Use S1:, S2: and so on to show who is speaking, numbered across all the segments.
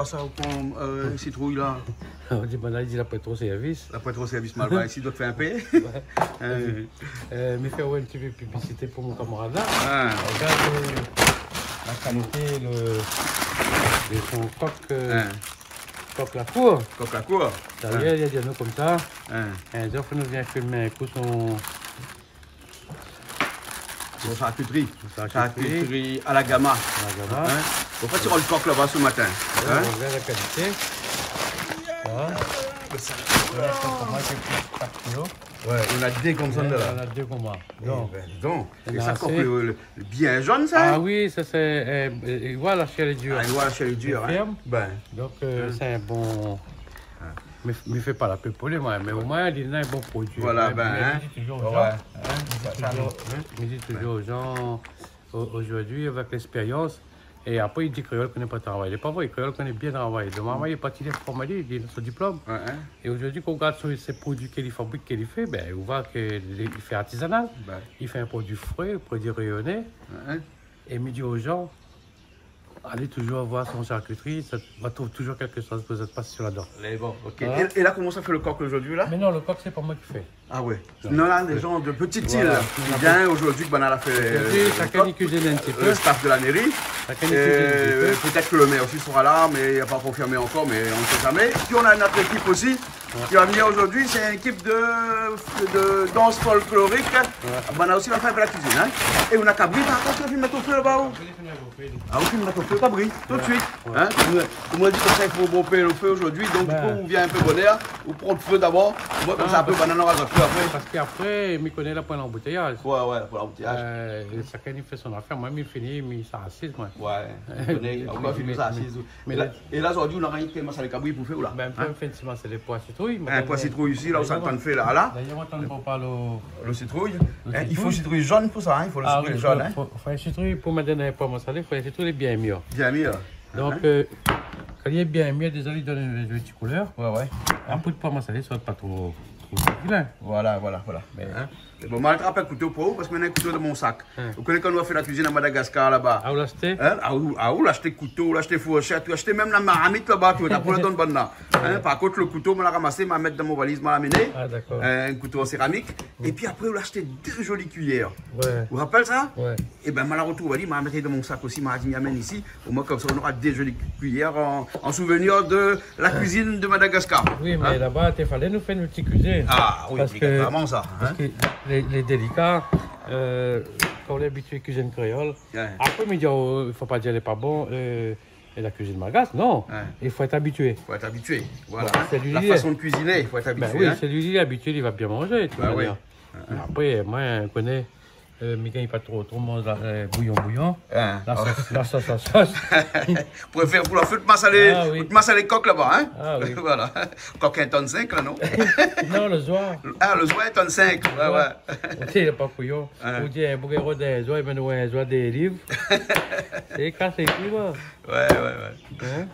S1: quoi ça, citrouille là?
S2: On dit, ben là, il dit la pointe au service.
S1: La pointe au service Malva, ici, doit te faire un payer.
S2: Mais faire un petit peu de publicité pour mon camarade là.
S1: Ah.
S2: Regarde la qualité de son coq la cour.
S1: Coq la cour.
S2: Derrière, il y a des anneaux comme ça.
S1: Un
S2: Les offres nous viennent filmer un coup son
S1: charcuterie. Charcuterie à la gamma. Pourquoi tu rends le coq là-bas ce matin?
S2: On regarde la qualité.
S1: Ouais, on a deux comme ça là.
S2: On a deux comme ça.
S1: Et ça coque bien jaune ça?
S2: Ah oui, ça c'est. Voilà, la chair est dure.
S1: Ah, voilà, la chair est dure.
S2: Donc c'est un bon. Mais fais pas la peu pour lui, moi. Mais au moins, il a un bon produit.
S1: Voilà,
S2: je dis toujours aux gens, aujourd'hui, avec l'expérience, et après, il dit que Créole ne connaît pas travailler. Il n'est pas vrai, Créole connaît bien travailler. Le maman, il est parti de formaler, il a son diplôme. Et aujourd'hui, quand on regarde sur ces produits qu'il fabrique, qu'il fait, ben, on voit qu'il fait artisanal. Il fait un produit frais, un produit rayonné. Et il dit aux gens, allez toujours voir son charcuterie, ça va trouver toujours quelque chose que vous êtes passé sur la dent.
S1: Bon, ok. Et là, comment ça fait le coq aujourd'hui là?
S2: Mais non, le coq, c'est pas moi qui fais.
S1: Ah ouais. Non, là, des gens de petite île qui viennent aujourd'hui, on a fait
S2: chacun y cuisine un petit peu.
S1: Le staff de la mairie. Peut-être que le maire aussi sera là, mais il n'a pas confirmé encore, mais on ne sait jamais. Puis on a notre équipe aussi qui va venir aujourd'hui. C'est une équipe de danse folklorique. On a aussi la faire de la cuisine. Hein? Et on a Cabri, par contre, on va mettre au feu là-bas. Ah, on va mettre au feu Cabri, tout de suite. Hein? Comme on dit comme ça, il faut bomber le feu aujourd'hui. Donc, du coup, on vient un peu bonheur. On prend le feu d'abord. Moi, comme ça, un peu banane à après.
S2: Parce qu'après, il connaît la pointe d'embouteillage.
S1: Ouais, pour l'embouteillage.
S2: Chacun il fait son affaire. Moi, il finit, il s'assise.
S1: Ouais, on va finir ça assise. Et là, aujourd'hui, on a rien que masala cabri pour faire ou là?
S2: Ben, on fait les pois citrouilles.
S1: Un pois citrouille ici, là où ça t'en fait là.
S2: D'ailleurs, on ne prend pas le
S1: citrouille. Il faut citrouille jaune pour ça, il faut le citrouille jaune.
S2: Il faut un citrouille pour mettre un pois masala, il faut un citrouille bien mûr.
S1: Bien mûr.
S2: Donc, quand il est bien mûr, déjà, il donne une petite couleur.
S1: Ouais.
S2: Un peu de pois masala, ça ne soit pas trop.
S1: Voilà. Bon, moi, je te rappelle couteau pour vous parce que maintenant, un couteau dans mon sac. Vous connaissez quand on a fait la cuisine à Madagascar là-bas?
S2: Ah, vous l'achetez?
S1: Ah, vous l'achetez couteau, vous l'achetez fourchette, vous achetez même la maramite là-bas, tu as pour le don de là. Par contre, le couteau, je l'ai ramassé, je l'ai mis dans mon valise, je l'ai amené.
S2: Ah, d'accord.
S1: Un couteau en céramique. Et puis après, vous l'achetez deux jolies cuillères.
S2: Ouais.
S1: Vous vous rappelez ça?
S2: Ouais.
S1: Et bien, je la retrouve, je l'ai mis dans mon sac aussi, je l'ai mis ici. Au moins, comme ça, on aura deux jolies cuillères en souvenir de la cuisine de Madagascar.
S2: Oui, mais là-bas, il fallait nous faire une petite cuisine.
S1: Ah, oui, c'est vraiment ça.
S2: Parce que les délicats, quand on est habitué à la cuisine créole, après, il ne faut pas dire qu'elle n'est pas bon. Et la cuisine malgache, non. Il faut être habitué.
S1: Il faut être habitué. Voilà.
S2: La
S1: façon de cuisiner, il faut être habitué.
S2: Oui, celui-là, il est habitué, il va bien manger. Après, moi, je connais. Miguel, il pas trop mange bouillon. La sauce.
S1: Pour la fête massalé coq là-bas, hein?
S2: Ah oui.
S1: Voilà. Coq 1,5 tonne là, non?
S2: Non, le zoie.
S1: Ah, le zoie 1,5 tonne. Ouais.
S2: Il n'est pas couillon. Vous dites, un bouquet des zoies, il un zoie des livres. C'est cassé, quoi.
S1: Ouais.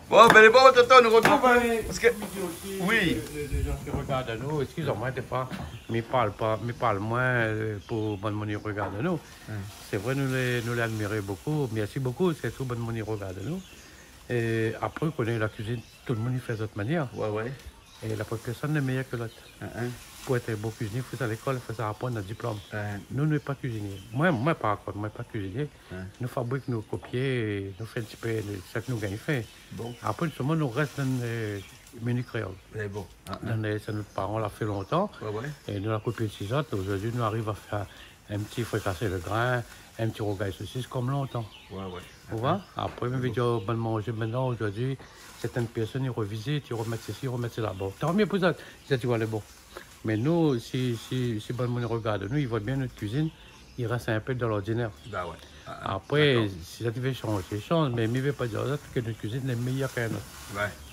S1: Bon, ben les bons tonton, nous retrouvons.
S2: Parce que oui. Les gens qui regardent nous, excusez-moi, des fois, mais parlent moins pour bonne monnaie regarde nous. C'est vrai, nous les admirons beaucoup. Merci beaucoup, c'est tout bonne monnaie regarde nous. Et après, on connaît la cuisine, tout le monde y fait de cette manière.
S1: Ouais.
S2: Et la personne n'est meilleure que l'autre. Pour être un bon cuisinier, il faut à l'école, il faut apprendre un diplôme. Nous ne sommes pas cuisiniers. Moi, par contre, moi, pas cuisinier. Nous fabriquons nos copiers, nous faisons un petit peu ce que nous gagnons fait. Bon. Après, seulement, nous restons dans le menu créole.
S1: Bon.
S2: Ça, notre parents l'a fait longtemps. Et nous l'avons copié de 6 ans. Aujourd'hui, nous arrivons à faire un petit fricassé de grain, un petit rogaille saucisse comme longtemps. Vous voyez? Après, je vais dire, bon manger maintenant, aujourd'hui, certaines personnes, ils revisitent, ils remettent ceci, ils remettent cela. Bon, tant mieux pour ça, tu vois, les bons. Mais nous, si bon monde regarde, nous, ils voient bien notre cuisine, ils restent un peu dans l'ordinaire. Après, si ça devait changer, change, mais je ne vais pas dire que notre cuisine est meilleure que notre.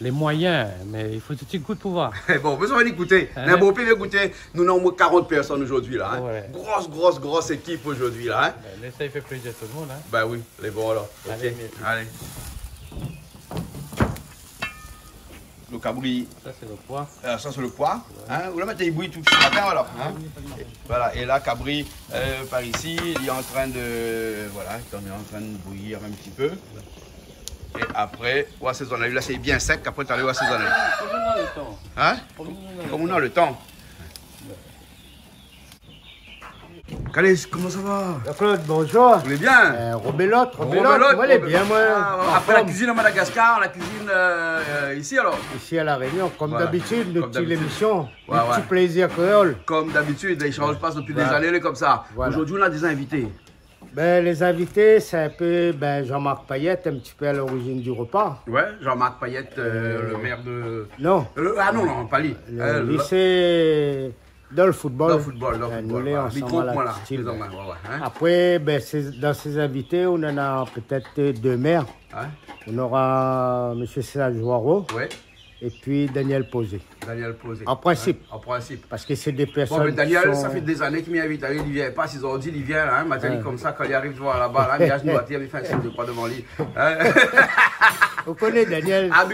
S2: Les moyens, mais il faut un petit goût de pouvoir.
S1: Bon, besoin d'écouter. Bon, puis écouter, nous avons 40 personnes aujourd'hui là. Grosse équipe aujourd'hui là.
S2: Ça, il fait plaisir à tout le monde.
S1: Ben oui, les bons alors. Allez. Le cabri.
S2: Ça, c'est le pois.
S1: Ça, c'est le pois. Vous le mettez, il bouille tout ce matin, voilà. Voilà, et là, cabri, par ici, il est en train de. Voilà, il est en train de bouillir un petit peu. Et après, on assaisonner. Là, c'est bien sec. Après, tu allais assaisonner.
S2: Comme on a le temps.
S1: Hein? Comme on a le temps. Calais, comment ça va?
S3: Claude, bonjour.
S1: Vous allez bien?
S3: Robelote, vous allez bien, moi.
S1: Après la cuisine à Madagascar, la cuisine ici alors?
S3: Ici à La Réunion, comme d'habitude, notre petite émission,
S1: Ouais,
S3: petit plaisir créole.
S1: Comme d'habitude, les changes passent depuis des années comme ça.
S3: Voilà.
S1: Aujourd'hui, on a des invités.
S3: Ben, les invités, c'est un peu Jean-Marc Payette, un petit peu à l'origine du repas.
S1: Ouais, Jean-Marc Payette, le maire de...
S3: Non.
S1: Ah non, pas lui.
S3: Le lycée dans le football.
S1: Dans le football, dans le football.
S3: Ensemble à la petite île.
S1: Hein?
S3: Après, dans ces invités, on en a peut-être deux maires.
S1: Hein?
S3: On aura M. Serge Joireau.
S1: Ouais.
S3: Et puis Daniel Posé.
S1: Daniel Posé.
S3: En principe.
S1: Hein? En principe.
S3: Parce que c'est des personnes.
S1: Bon, mais Daniel, ça fait des années qu'il m'invite. Il ne vient pas. S'ils ont dit, il vient. Hein? Mathieu, comme ça, quand il arrive devant là-bas, là, il a genoux à terre, il fait un signe de croix devant lui. Hein?
S3: Vous connaissez Daniel?
S1: Ah,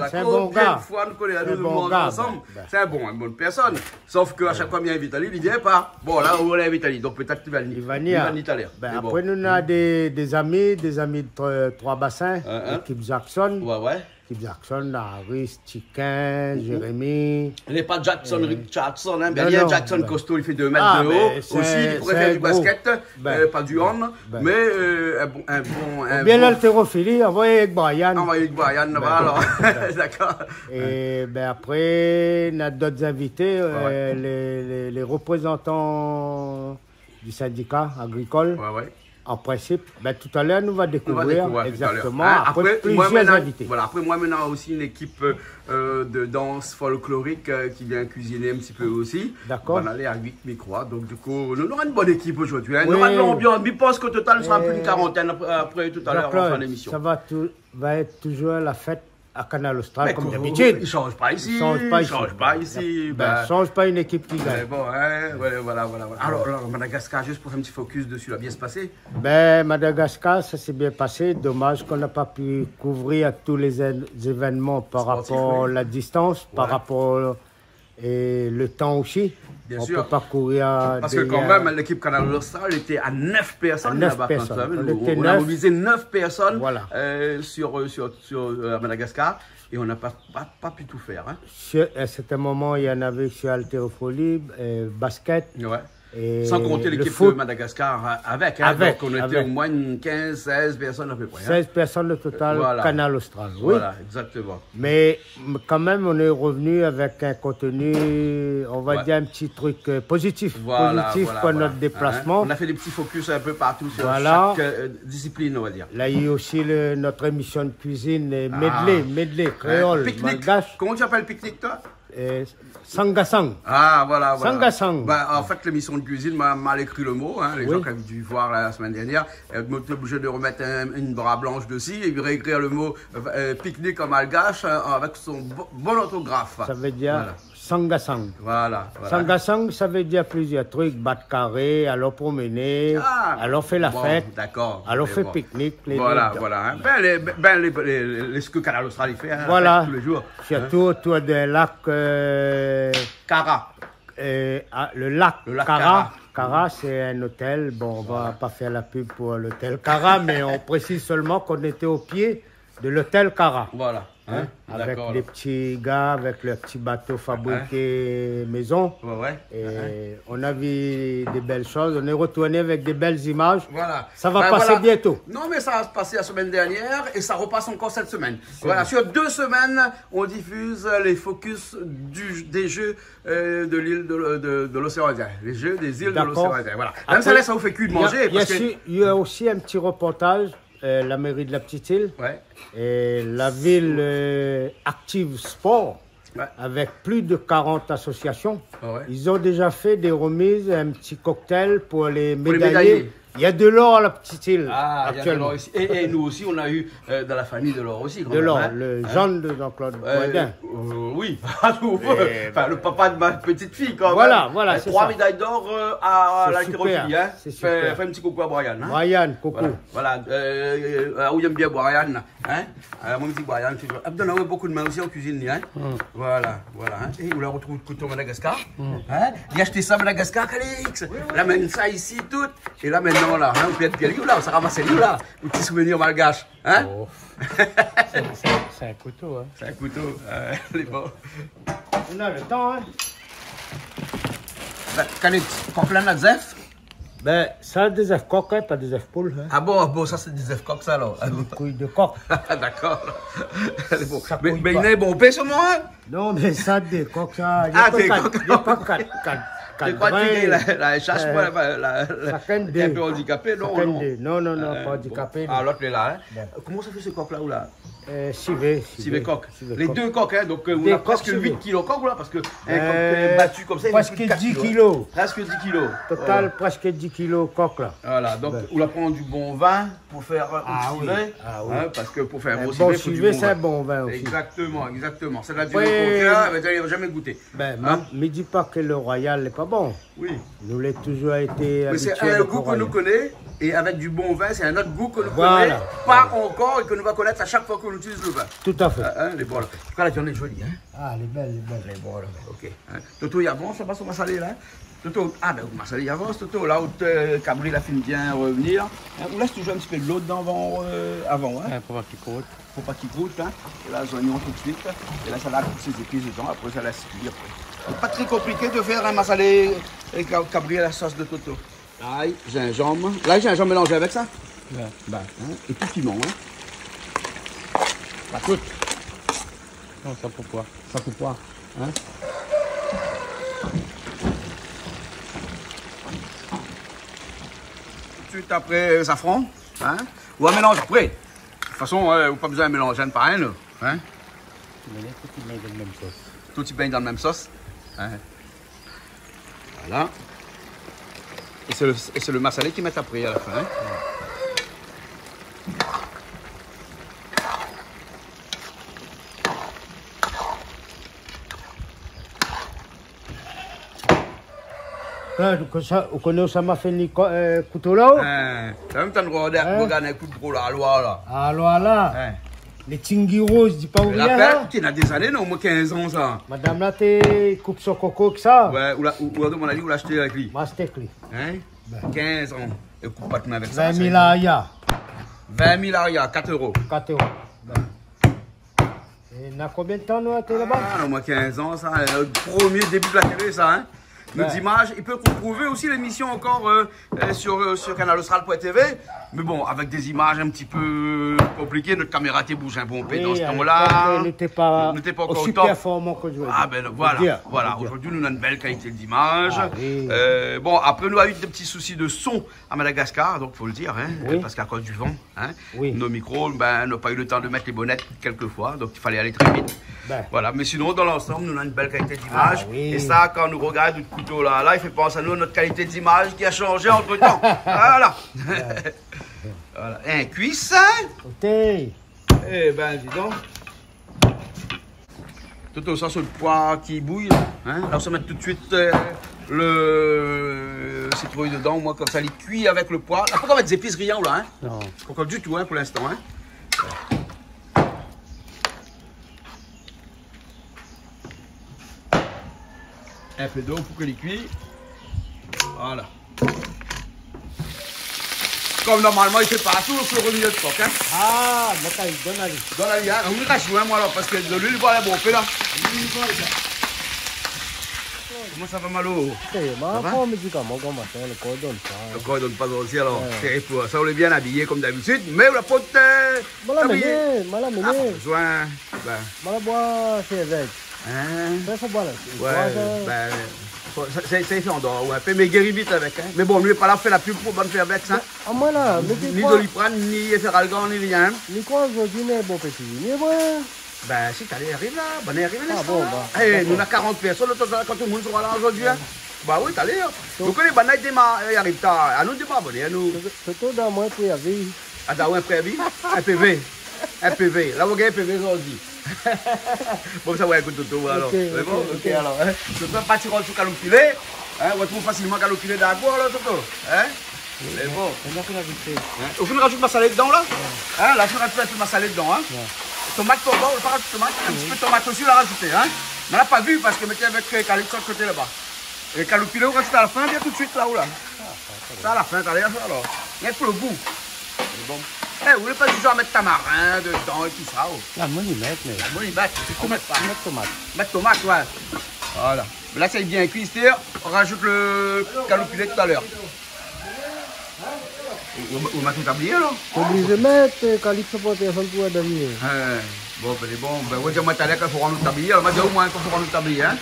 S1: c'est
S3: un bon gars.
S1: Fois, nous connaissons nous ensemble. C'est une bonne personne. Sauf qu'à chaque fois qu'il invite à lui, il ne vient pas. Bon, là, on l'invite à lui. Donc peut-être qu'il va venir.
S3: Il va venir. Après, nous on a des amis de Trois Bassins, l'équipe Jackson.
S1: Ouais.
S3: L'équipe Jackson, Harris, Chiquin, Jérémy.
S1: Il n'est pas Jackson, Richardson. Hein. Il y a Jackson costaud, il fait 2 mètres de haut. Aussi, il pourrait faire du basket, pas du hand. Mais un bon.
S3: Bien l'haltérophilie, envoyé avec Brian.
S1: Envoyé avec Brian, alors. D'accord.
S3: Et après, on a d'autres invités, les représentants du syndicat agricole.
S1: Ouais.
S3: En principe, tout à l'heure, nous allons découvrir exactement.
S1: Hein,
S3: après plusieurs invités.
S1: Voilà, après, moi, maintenant, aussi une équipe de danse folklorique qui vient cuisiner un petit peu aussi.
S3: D'accord.
S1: On va aller à 8 micros. Donc, du coup, nous aurons une bonne équipe aujourd'hui. Hein. Oui. Nous aurons de l'ambiance. Je pense qu'au total, nous serons plus d'une quarantaine après tout à l'heure en fin d'émission.
S3: Ça va être toujours la fête à Canal Austral, comme d'habitude.
S1: Il ne change pas ici.
S3: Il ne change pas une équipe qui gagne.
S1: Bon, hein, voilà. Alors, Madagascar, juste pour faire un petit focus dessus, ça a bien se passer?
S3: Madagascar, ça s'est bien passé. Dommage qu'on n'a pas pu couvrir tous les événements par rapport à la distance, par rapport et le temps aussi.
S1: Bien
S3: on
S1: sûr.
S3: peut pas courir.
S1: Parce que quand même, l'équipe Canal Austral était à 9 personnes là-bas. On a mobilisé 9 personnes sur Madagascar et on n'a pas pu tout faire. Hein.
S3: À certains moments, il y en avait sur haltérophilie, basket.
S1: Ouais.
S3: Et
S1: sans compter l'équipe de Madagascar avec. Donc on était au moins 15-16 personnes à peu près.
S3: 16 personnes au total, Canal Austral. Oui.
S1: Voilà, exactement.
S3: Mais quand même, on est revenu avec un contenu, on va dire un petit truc positif. Positif pour notre déplacement.
S1: On a fait des petits focus un peu partout sur chaque discipline, on va dire.
S3: Là, il y a aussi notre émission de cuisine, medley, créole, malgache.
S1: Comment tu appelles pique-nique, toi?
S3: Sangasang.
S1: Ah, voilà.
S3: Sangasang.
S1: En fait, l'émission de cuisine m'a mal écrit le mot. Hein, les gens qui avaient dû voir la semaine dernière, m'ont été obligé de remettre une bras blanche dessus et réécrire le mot pique-nique en malgache avec son bon orthographe.
S3: Ça veut dire Sangasang.
S1: Voilà.
S3: Sangasang, ça veut dire plusieurs trucs. Battre carré, alors promener, alors faire la fête.
S1: D'accord.
S3: Alors faire pique-nique.
S1: Voilà. Hein. Ce que Canal Austral fait tous les jours.
S3: Surtout autour des lacs.
S1: Cara.
S3: Le lac Cara. Cara, c'est un hôtel. Bon, on va pas faire la pub pour l'hôtel Cara, mais on précise seulement qu'on était au pied de l'hôtel Cara.
S1: Voilà. Hein?
S3: Avec des petits gars, avec leurs petits bateaux fabriqués maison. Et on a vu des belles choses. On est retourné avec des belles images.
S1: Voilà.
S3: Ça va passer bientôt.
S1: Non, mais ça va se passer la semaine dernière et ça repasse encore cette semaine. Voilà. Sur 2 semaines, on diffuse les focus des jeux de l'île de l'océan Indien. Les jeux des îles de l'océan Indien. Voilà. Même ça laisse, ça vous fait cul de manger.
S3: Il y a aussi un petit reportage. La mairie de la Petite Île et la ville Active Sport avec plus de 40 associations. Ils ont déjà fait des remises, un petit cocktail pour les médaillés. Il y a de l'or à la Petite Île actuellement.
S1: Et nous aussi, on a eu dans la famille de l'or aussi.
S3: De l'or, le Jean de Jean-Claude Boisdin.
S1: Oui, enfin, le papa de ma petite fille quand même.
S3: Voilà,
S1: 3 médailles d'or à l'haltérophilie.
S3: Fais
S1: un petit coucou à Brian.
S3: Brian, coucou.
S1: Voilà, où j'aime bien Brian. Mon petit Brian, il donne beaucoup de mains aussi en cuisine. Voilà. Et on la retrouve au couteau Madagascar. Il a acheté ça à Madagascar, Calix. Il amène ça ici tout. Et là maintenant, non, là, hein, ou peut-être bien là, on s'est ramassé là, un petit souvenir malgache, hein?
S2: Oh. C'est un couteau, hein?
S1: C'est un couteau, les bons.
S3: On a le temps, hein?
S1: Quand les coquelins à zef?
S3: Ben, ça, des œufs coques, hein, pas des œufs poules. Hein.
S1: Ah bon, ça c'est des œufs coques, ça alors.
S3: Des couilles de coq.
S1: D'accord. Bon.
S3: Ça
S1: Mais
S3: couille
S1: il
S3: pas.
S1: n'est bon paix sur moi, hein?
S3: Non, mais ça, des coques, ça.
S1: Ah, des coques.
S3: Il n'y a pas quatre.
S1: Je crois que la chasse, moi, un peu handicapé, non?
S3: Non, pas handicapé.
S1: Ah, l'autre est là, hein?
S3: Bon.
S1: Comment ça fait ce coq là ou là?
S3: Civet
S1: coq. Les
S3: coq.
S1: deux coqs, hein? Donc on
S3: Des
S1: a presque
S3: coqs
S1: 8 kilos coq là, parce que un coq battu comme ça, il fait
S3: presque
S1: plus de 4
S3: 10
S1: kilos.
S3: kilos.
S1: Presque 10 kilos.
S3: Total, presque 10 kilos coq là.
S1: Voilà, donc on va prendre du bon vin pour faire un civet.
S3: Oui.
S1: Hein, parce que pour faire un
S3: Un
S1: beau
S3: bon
S1: civet, il faut du
S3: civet,
S1: bon
S3: c'est un
S1: vin.
S3: bon vin aussi.
S1: Exactement. C'est la
S3: Ouais.
S1: durée coquin, mais tu n'as jamais goûté.
S3: Ben,
S1: Hein?
S3: me dis pas que le royal n'est pas bon.
S1: Oui.
S3: Nous l'avons toujours été
S1: Mais c'est
S3: habitués
S1: un
S3: au
S1: goût que
S3: royal.
S1: nous connaît, et avec du bon vin, c'est un autre goût que nous
S3: Voilà.
S1: connaît, pas encore, et que nous va connaître à chaque fois qu'on utilise le vin.
S3: Tout à fait.
S1: Hein, les bons là. En tout cas, la viande est jolie, hein?
S3: Ah, elle est belle, elle est belle.
S1: Les bons là. Ok. Hein. Toto, il avance, ça va sur ma salée là? Toto, ah ben ma salée, il avance, Toto. Là où Cabri la fin bien revenir. Hein, on laisse toujours un petit peu de l'eau dedans avant, hein?
S2: Pour pas qu'il croûte.
S1: Faut pas qu'il goûte, hein. Et là, les oignons tout de suite. Et là, ça va couper ses épices dedans. Après, ça laisse cuire. C'est pas très compliqué de faire un massalé et cabri à la sauce de Toto. Ail, gingembre. Là, gingembre mélangé avec ça.
S2: Ouais.
S1: Ben, hein. Et tout piment, hein. Pas tout.
S2: Non, ça pourquoi?
S1: Ça coupe pas. Hein. Tout de suite après, safran. Hein. Ou un mélange après. De toute façon, vous n'avez pas besoin de mélanger un par un. Là, hein.
S2: Tout le monde dans la même sauce.
S1: Tout y baigne dans la même sauce. Hein. Voilà. Et c'est le massalé qu'ils mettent après à la fin. Hein.
S3: Vous connaissez ça m'a fait ni couteau là?
S1: T'as même temps de regarder un coup de gros là, à Loire là.
S3: Alors là, les Tingiros, je dis pas où il y a
S1: La
S3: là.
S1: perte, qui a des années, non, au moins 15 ans ça.
S3: Madame là, t'es coupe son coco que ça.
S1: Ouais, ou à mon avis, vous l'achetez avec lui.
S3: Mastekli.
S1: Hein? 15 ans. Et coupe pas de main avec ça.
S3: 20 000 aria.
S1: 20 000 aria, 4 euros.
S3: 4 euros. Et il y a combien de temps nous, t'es là-bas?
S1: Ah, au moins 15 ans, ça. Le premier début de la télé, ça, hein? Nos images, il peut retrouver aussi l'émission encore sur canalaustral.tv. Mais bon, avec des images un petit peu compliquées, notre caméra était bouge un bon peu dans ce temps-là.
S3: Elle n'était pas
S1: encore
S3: aussi
S1: au top.
S3: performant que je veux dire.
S1: Ah ben voilà. Aujourd'hui, nous avons une belle qualité d'image.
S3: Ah, oui.
S1: Bon, après, nous avons eu des petits soucis de son à Madagascar, donc il faut le dire, hein,
S3: Oui.
S1: parce qu'à cause du vent, hein,
S3: Oui.
S1: nos micros n'ont pas eu le temps de mettre les bonnettes quelques fois, donc il fallait aller très vite.
S3: Ben.
S1: Voilà, mais sinon, dans l'ensemble, nous avons une belle qualité d'image.
S3: Ah, oui.
S1: Et ça, quand nous regardons le couteau là, il fait penser à nous, notre qualité d'image qui a changé entre temps. Voilà. Voilà. Un cuissin.
S3: Côté.
S1: Eh ben, dis donc. Toto, ça, c'est le pois qui bouille. Hein? Là, on va mettre tout de suite le citrouille dedans. Moi, comme ça, il cuit avec le pois. Là, pas qu'on mettre des épices riants, là. Hein?
S3: Non.
S1: Pas encore du tout, hein, pour l'instant. Hein? Un peu d'eau pour que il cuit. Voilà. Comme normalement, il fait partout sur le milieu de coq. Hein?
S3: Ah, mais donne à lui.
S1: Dans la vie, hein? On est chouin, moi, là, parce que de l'huile, voilà, bon, fait là. Comment ça va, Malo?
S3: On me dit comment ça, le cordon ça.
S1: Le corps donne pas aussi, alors. C'est pour ça, on est bien habillé comme d'habitude, mais la pote. Pas besoin. Ben.
S3: Malabois, c'est avec.
S1: Hein?
S3: Ça, faut boire là.
S1: Ouais, ben. C'est fait en dehors, ouais. Mais guéri vite avec, hein. Mais bon, lui, pas là, fait la pub pour bonne faire avec ça.
S3: Ah, moi là, mais
S1: Ni Doliprane, ni Efferalgan, ni rien.
S3: mais quoi aujourd'hui, n'est bon petit. Mais vrai.
S1: Ben, si t'allais arriver là, ben, arrive là.
S3: Ah bon, bah.
S1: Eh, nous, on a 40 personnes, quand tout le monde sera là aujourd'hui, hein. Bah oui, t'allais, hein. Donc, les bananes démarrent, ils arrivent tard. À nous, démarrer, abonnés, à nous.
S3: C'est tout dans moi, puis avec.
S1: Ah, t'as un préavis? Un PV. Un PV. Là, vous gagnez un PV aujourd'hui. Bon, ça va écouter tout, alors. C'est bon? Ok, alors, hein. Je peux pas tirer sur calopilé. Hein, on retrouve facilement calopilé d'accord, là, Toto. Hein? C'est bon.
S3: On a fait la vitesse.
S1: Au final, rajoute ma salade dedans, là? Hein, là, je rajoute un peu ma salade dedans, hein? Tomate pour bord, on va rajouter tomate. Un petit peu de tomate aussi, on l'a rajouté, hein? On l'a pas vu parce que mettez avec Calip sur le côté là-bas. Et calopilé, on rajoute à la fin, bien tout de suite, là, ou là. Ça à la fin, t'as rien fait alors. Mais pour le goût. C'est bon. Eh, vous voulez pas du genre mettre tamarin dedans et tout ça?
S2: La monimètre, mais.
S1: La monimètre, c'est comment pas?
S2: Mettre tomate.
S1: Mettre tomate, ouais. Voilà. Là, c'est bien cuit, c'est-à-dire, on rajoute le calopulé tout à l'heure. Vous m'avez tout tablier là?
S3: Obligé de mettre calypso pour personne pour adapter.
S1: Bon, ben c'est bon. Ben, on va dire moi tout à l'heure qu'il faut rendre le tablier. On va dire au moins qu'il faut rendre le tablier. Hein?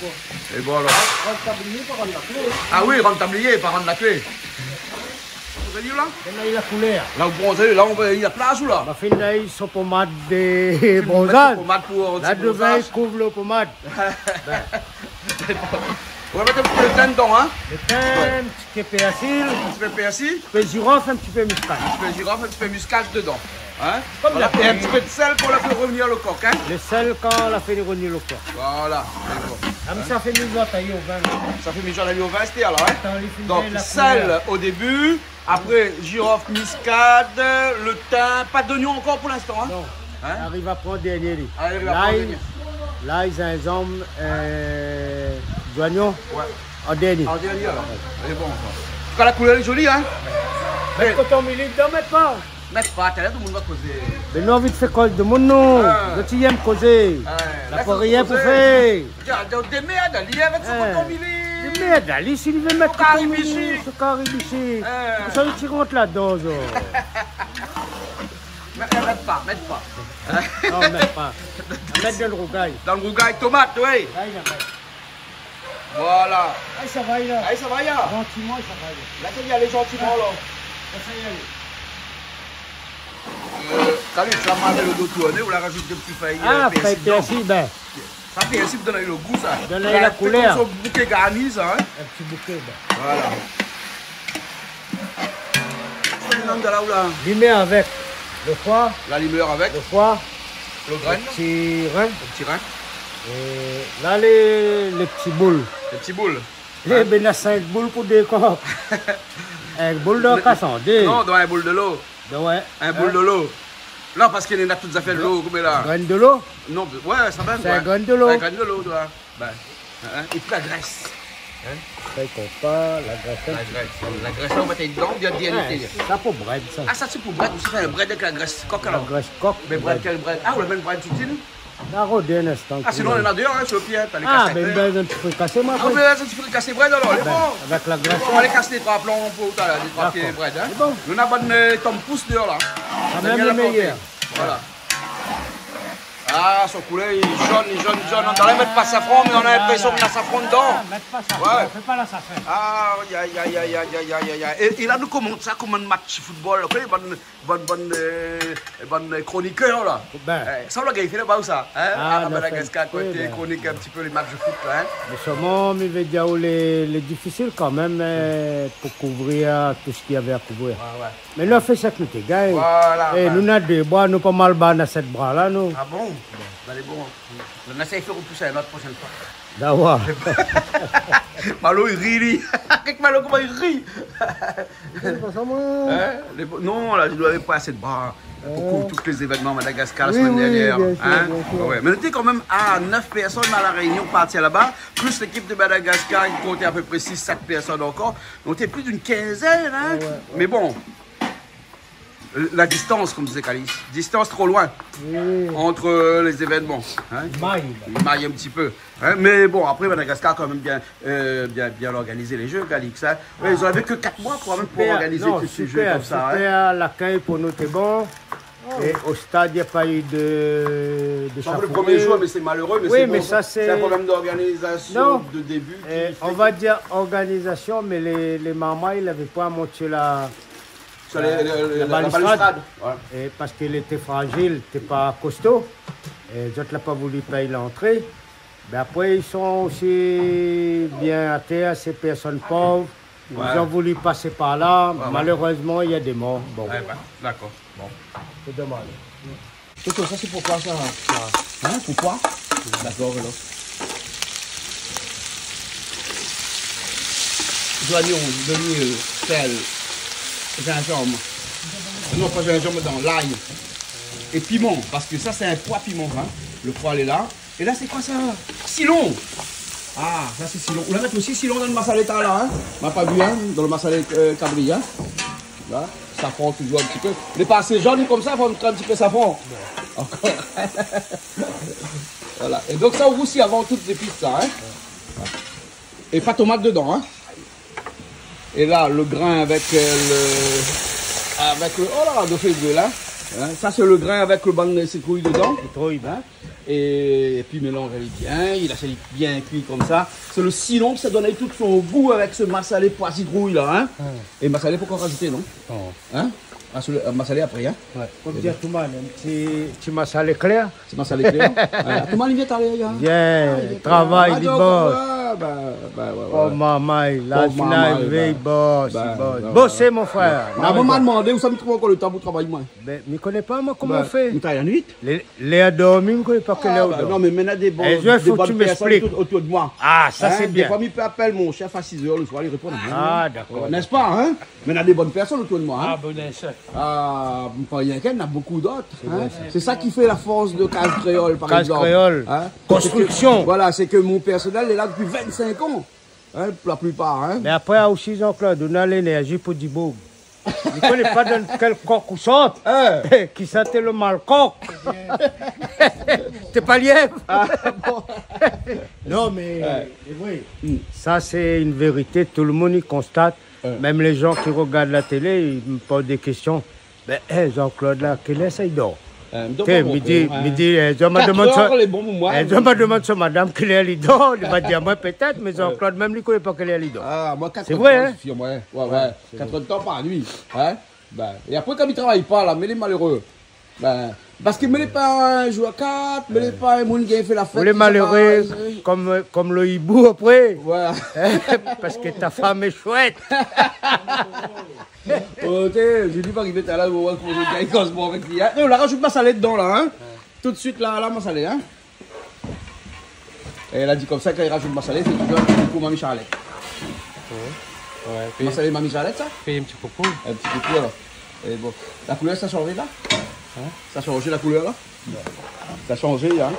S1: Et bon alors.
S3: Rendre le tablier, pas rendre la clé.
S1: Ah oui, rendre le tablier, pas rendre la clé. Vous avez dit là?
S3: Là, il y a la couleur.
S1: Là, vous bronzez, là, il y a place ou là?
S3: La fin là, ils sont pommade de bronzage. Là, devant, ils couvrent le pommade.
S1: On va mettre un petit peu de thym dedans, hein?
S3: Le thym, un petit peu de persil.
S1: Un petit peu de persil.
S3: Un petit peu de girofle, un petit peu de muscade.
S1: Un petit peu de girofle, un petit peu de muscade dedans. Hein? Voilà. Et un petit peu de sel pour la faire revenir le coq, hein?
S3: Le sel quand la fait revenir le coq.
S1: Voilà.
S3: Ah, mais ça fait mijoter tailler au vin.
S1: Ça fait mijoter tailler au vin, c'était alors, hein? Donc, sel au début, après girofle, muscade, le thym, pas d'oignon encore pour l'instant, hein?
S3: Non.
S1: Hein?
S3: Arrive à prendre dernier.
S1: Arrive à prendre dernier.
S3: Là, ils ont un homme d'oignon.
S1: Ouais.
S3: En dernier.
S1: En dernier alors. C'est bon ça. En tout cas, la couleur est jolie, hein?
S3: Mais quand on milite, ne mets pas.
S1: Mets pas, t'as l'air, tout le monde va causer.
S3: Mais non, vite fait cause de mon nom. Je t'aime causer. La pour rien pour faire.
S1: Des merdes, il y a avec ce qu'on milite.
S3: Des merdes, allez, s'il veut mettre ce caribichi. Ça veut dire qu'il rentre là-dedans,
S1: Mets pas.
S3: Non, mets pas. Mettre dans le rougail.
S1: Dans le rougail, tomate, oui. Voilà.
S3: Ah, ça va, là.
S1: Ah, ça va, là.
S3: Gentiment, ça va.
S1: Là, ça y aller gentiment, là.
S3: Ça y est.
S1: Quand tu vas manger le dos tourné, vous la rajoutez des petits feuilles.
S3: Ah, feuilles persil, ben.
S1: Ça fait ainsi pour donner le goût, ça.
S3: Donner la couleur.
S1: Comme un bouquet garni, ça, hein.
S3: Un petit bouquet, ben.
S1: Voilà. De là ou là?
S3: Limer avec le foie.
S1: La limeur avec.
S3: Le foie.
S1: Le grain.
S3: Le petit rein.
S1: Le petit rein.
S3: Et là, les petits boules.
S1: Les petits boules.
S3: Les ben, 5 boules pour des coques. Un boule de casson.
S1: Non, dans un boule de l'eau.
S3: Ouais.
S1: Un boule de l'eau. Non, parce qu'il y a toutes les affaires de l'eau, comme là.
S3: Graine de l'eau?
S1: Non, ouais, ça va.
S3: C'est un graine de l'eau.
S1: Un graine de l'eau, toi. Ben. Et puis la graisse.
S3: Ça, il compte pas, la graisse.
S1: La graisse, on va être dedans, bien DNT.
S3: Ça pour bread, ça.
S1: Ah, ça c'est pour bread, vous faites un bread avec la graisse coq alors?
S3: La graisse coq.
S1: Mais bread, quel bread? Ah, le même bread utile?
S3: La rodée un instant.
S1: Ah, sinon on en a deux, hein, sur le pied, t'as les
S3: ah,
S1: cassettes.
S3: ben, ben, un petit peu cassé, moi.
S1: Ah, mais là, ça tu fais casser bread alors, c'est bon.
S3: Avec la graisse.
S1: On va les casser les trois plombs pour tout à l'heure, les trois pieds bread, hein.
S3: C'est bon.
S1: On a bonne tom pouce dehors là.
S3: Ça même le meilleur.
S1: Voilà. Ah, son couleur, il jaune. On n'allait mettre pas safran, mais on a l'impression qu'il y a safran dedans.
S3: Mets pas safran,
S1: Ouais.
S3: fais pas la safran.
S1: Ah, aïe. Et là, nous commençons ça comme un match football, ok? Bonne chroniqueur là.
S3: Ben.
S1: Ça, on l'a fait là-bas ou ça? Hein?
S3: Ah,
S1: À Madagascar,
S3: oui,
S1: côté
S3: ben.
S1: chronique un petit peu les matchs de foot là. Hein?
S3: Mais seulement, il veut dire les difficiles quand même pour couvrir tout ce qu'il y avait à couvrir.
S1: Ouais.
S3: Mais là, on fait ça que nous t'es gars.
S1: Voilà.
S3: Et nous, on a des bras, nous pas mal bas dans cette bras là, nous.
S1: Ah bon? Ben, bon. On essaie de faire repousser une autre prochaine fois.
S3: D'avoir.
S1: Malo, il rit, lui. Malo, comment il rit?
S3: Hein?
S1: Non, là, je ne dois pas assez de bras pour couvrir tous les événements à Madagascar la
S3: Oui,
S1: semaine
S3: oui,
S1: dernière.
S3: bien sûr,
S1: Hein?
S3: bien sûr.
S1: Ouais. Mais on était quand même à 9 personnes à la réunion partie là-bas, plus l'équipe de Madagascar qui comptait à peu près 6-7 personnes encore. Donc, on était plus d'une quinzaine. Hein?
S3: Ouais.
S1: Mais bon, la distance, comme disait Calice, distance trop loin entre les événements. Hein? Il maille un petit peu. Hein? Mais bon, après Madagascar a quand même bien organisé les jeux, Calix. Hein? Ouais, ils n'avaient que 4 mois pour organiser tous ces jeux comme ça.
S3: Super, l'accueil pour nous était bon. Et au stade, il n'y a pas eu de
S1: le premier jour, mais c'est malheureux. Mais
S3: oui,
S1: c'est
S3: mais
S1: bon,
S3: ça
S1: c'est un problème d'organisation de début.
S3: On va dire organisation, mais les mamans, ils n'avaient pas monté la balustrade. Ouais. Et parce qu'il était fragile, il n'était pas costaud. Et les autres n'ont pas voulu payer l'entrée. Mais après, ils sont aussi bien à terre, ces personnes pauvres. Ouais. Ils ont voulu passer par là. Ouais, malheureusement, il y a des morts. Bon.
S1: Ouais, d'accord. Bon.
S3: C'est dommage.
S1: Toto, ça c'est pourquoi ça? Hein? Pourquoi? D'accord, alors. Joignon, demi, sel, gingembre. Non, pas gingembre, dans l'ail. Et piment, parce que ça c'est un pois piment. Hein? Le pois il est là. Et là c'est quoi ça? Silon. Ah, ça c'est Silon. On va mettre aussi Silon dans le massaleta là, hein. On n'a pas vu, hein, dans le massalé cabri, hein. Là, safran toujours un petit peu. Mais pas assez jaune comme ça, il faut mettre un petit peu safran. Encore. Voilà. Et donc ça aussi avant toutes les pistes là, hein. Et pas tomate dedans, hein. Et là, le grain avec le... Oh là, de fait de là. Hein? Ça c'est le grain avec le banc de citrouille dedans. Hein? Et puis mélange bien, il a bien cuit comme ça. C'est le Silon, ça donne tout son goût avec ce massalé pois citrouille là. Hein? Et massalé, pourquoi rajouter, non? Hein? Massalé après, hein?
S3: Ouais. Comme dire tout le monde, un petit massalé clair.
S1: Petit massalé clair. Tout le monde, il vient t'aller, gars.
S3: Bien, travail, il bosse. Oh maman, là, je suis arrivé, il bosse, Bossez, mon frère.
S1: On m'a demandé où ça me trouve encore le temps pour travailler, moi.
S3: Mais je ne connais pas, moi, comment on fait.
S1: Tu travailles la nuit?
S3: Les a dormi, je ne connais pas quelle heure.
S1: Non, mais maintenant, des bonnes personnes autour de moi.
S3: Ah, ça, c'est bien.
S1: Des fois, il peut appeler mon chef à 6 h le soir, il répond.
S3: Ah, d'accord.
S1: N'est-ce pas, hein? Maintenant, des bonnes personnes autour de moi.
S2: Ah, bon, chef.
S1: Ah, il y en a beaucoup d'autres. C'est ça qui fait la force de Case Créole, par exemple.
S3: Case Créole. Construction.
S1: Voilà, c'est que mon personnel est là depuis 25 ans. Hein, pour la plupart. Hein.
S3: Mais après, aussi, Jean-Claude, on a l'énergie pour du beau. Je ne connais pas dans quel coq ou sorte. Qui sentait le mal coq. T'es pas lièvre. Bon. Non, mais oui. Ça, c'est une vérité. Tout le monde y constate. Même les gens qui regardent la télé, ils me posent des questions. Ben, Jean-Claude, là, quel est ça, il dort? Midi, je me demande sur madame quelle est l'idole. Il va dire moi peut-être, mais Jean-Claude même lui ne connaît pas quelle est l'idole.
S1: Ah, moi 4
S3: c'est vrai, hein?
S1: Ouais. 4 temps par nuit. Hein? Ben, et après, quand il ne travaille pas, là, mais les malheureux. Ben, parce que les pas un jour à 4, mais les pas un monde qui a fait la fête.
S3: Les malheureux, comme le hibou après.
S1: Voilà.
S3: Parce que ta femme est chouette.
S1: Ok, je dis pas qu'il était là, on va commencer à avec lui. On la rajoute ma salade dedans là, hein. Tout de suite là, ma salade, hein. Et elle a dit comme ça, quand il rajoute ma salade, c'est tout pour Mamie Charlotte. Ouais. Ma salade Mamie Charlotte, ça?
S2: Fais un petit coucou.
S1: Un petit coucou alors. Et bon, la couleur, ça a changé là? Hein? Ça a changé la couleur là? Ça a changé, hein.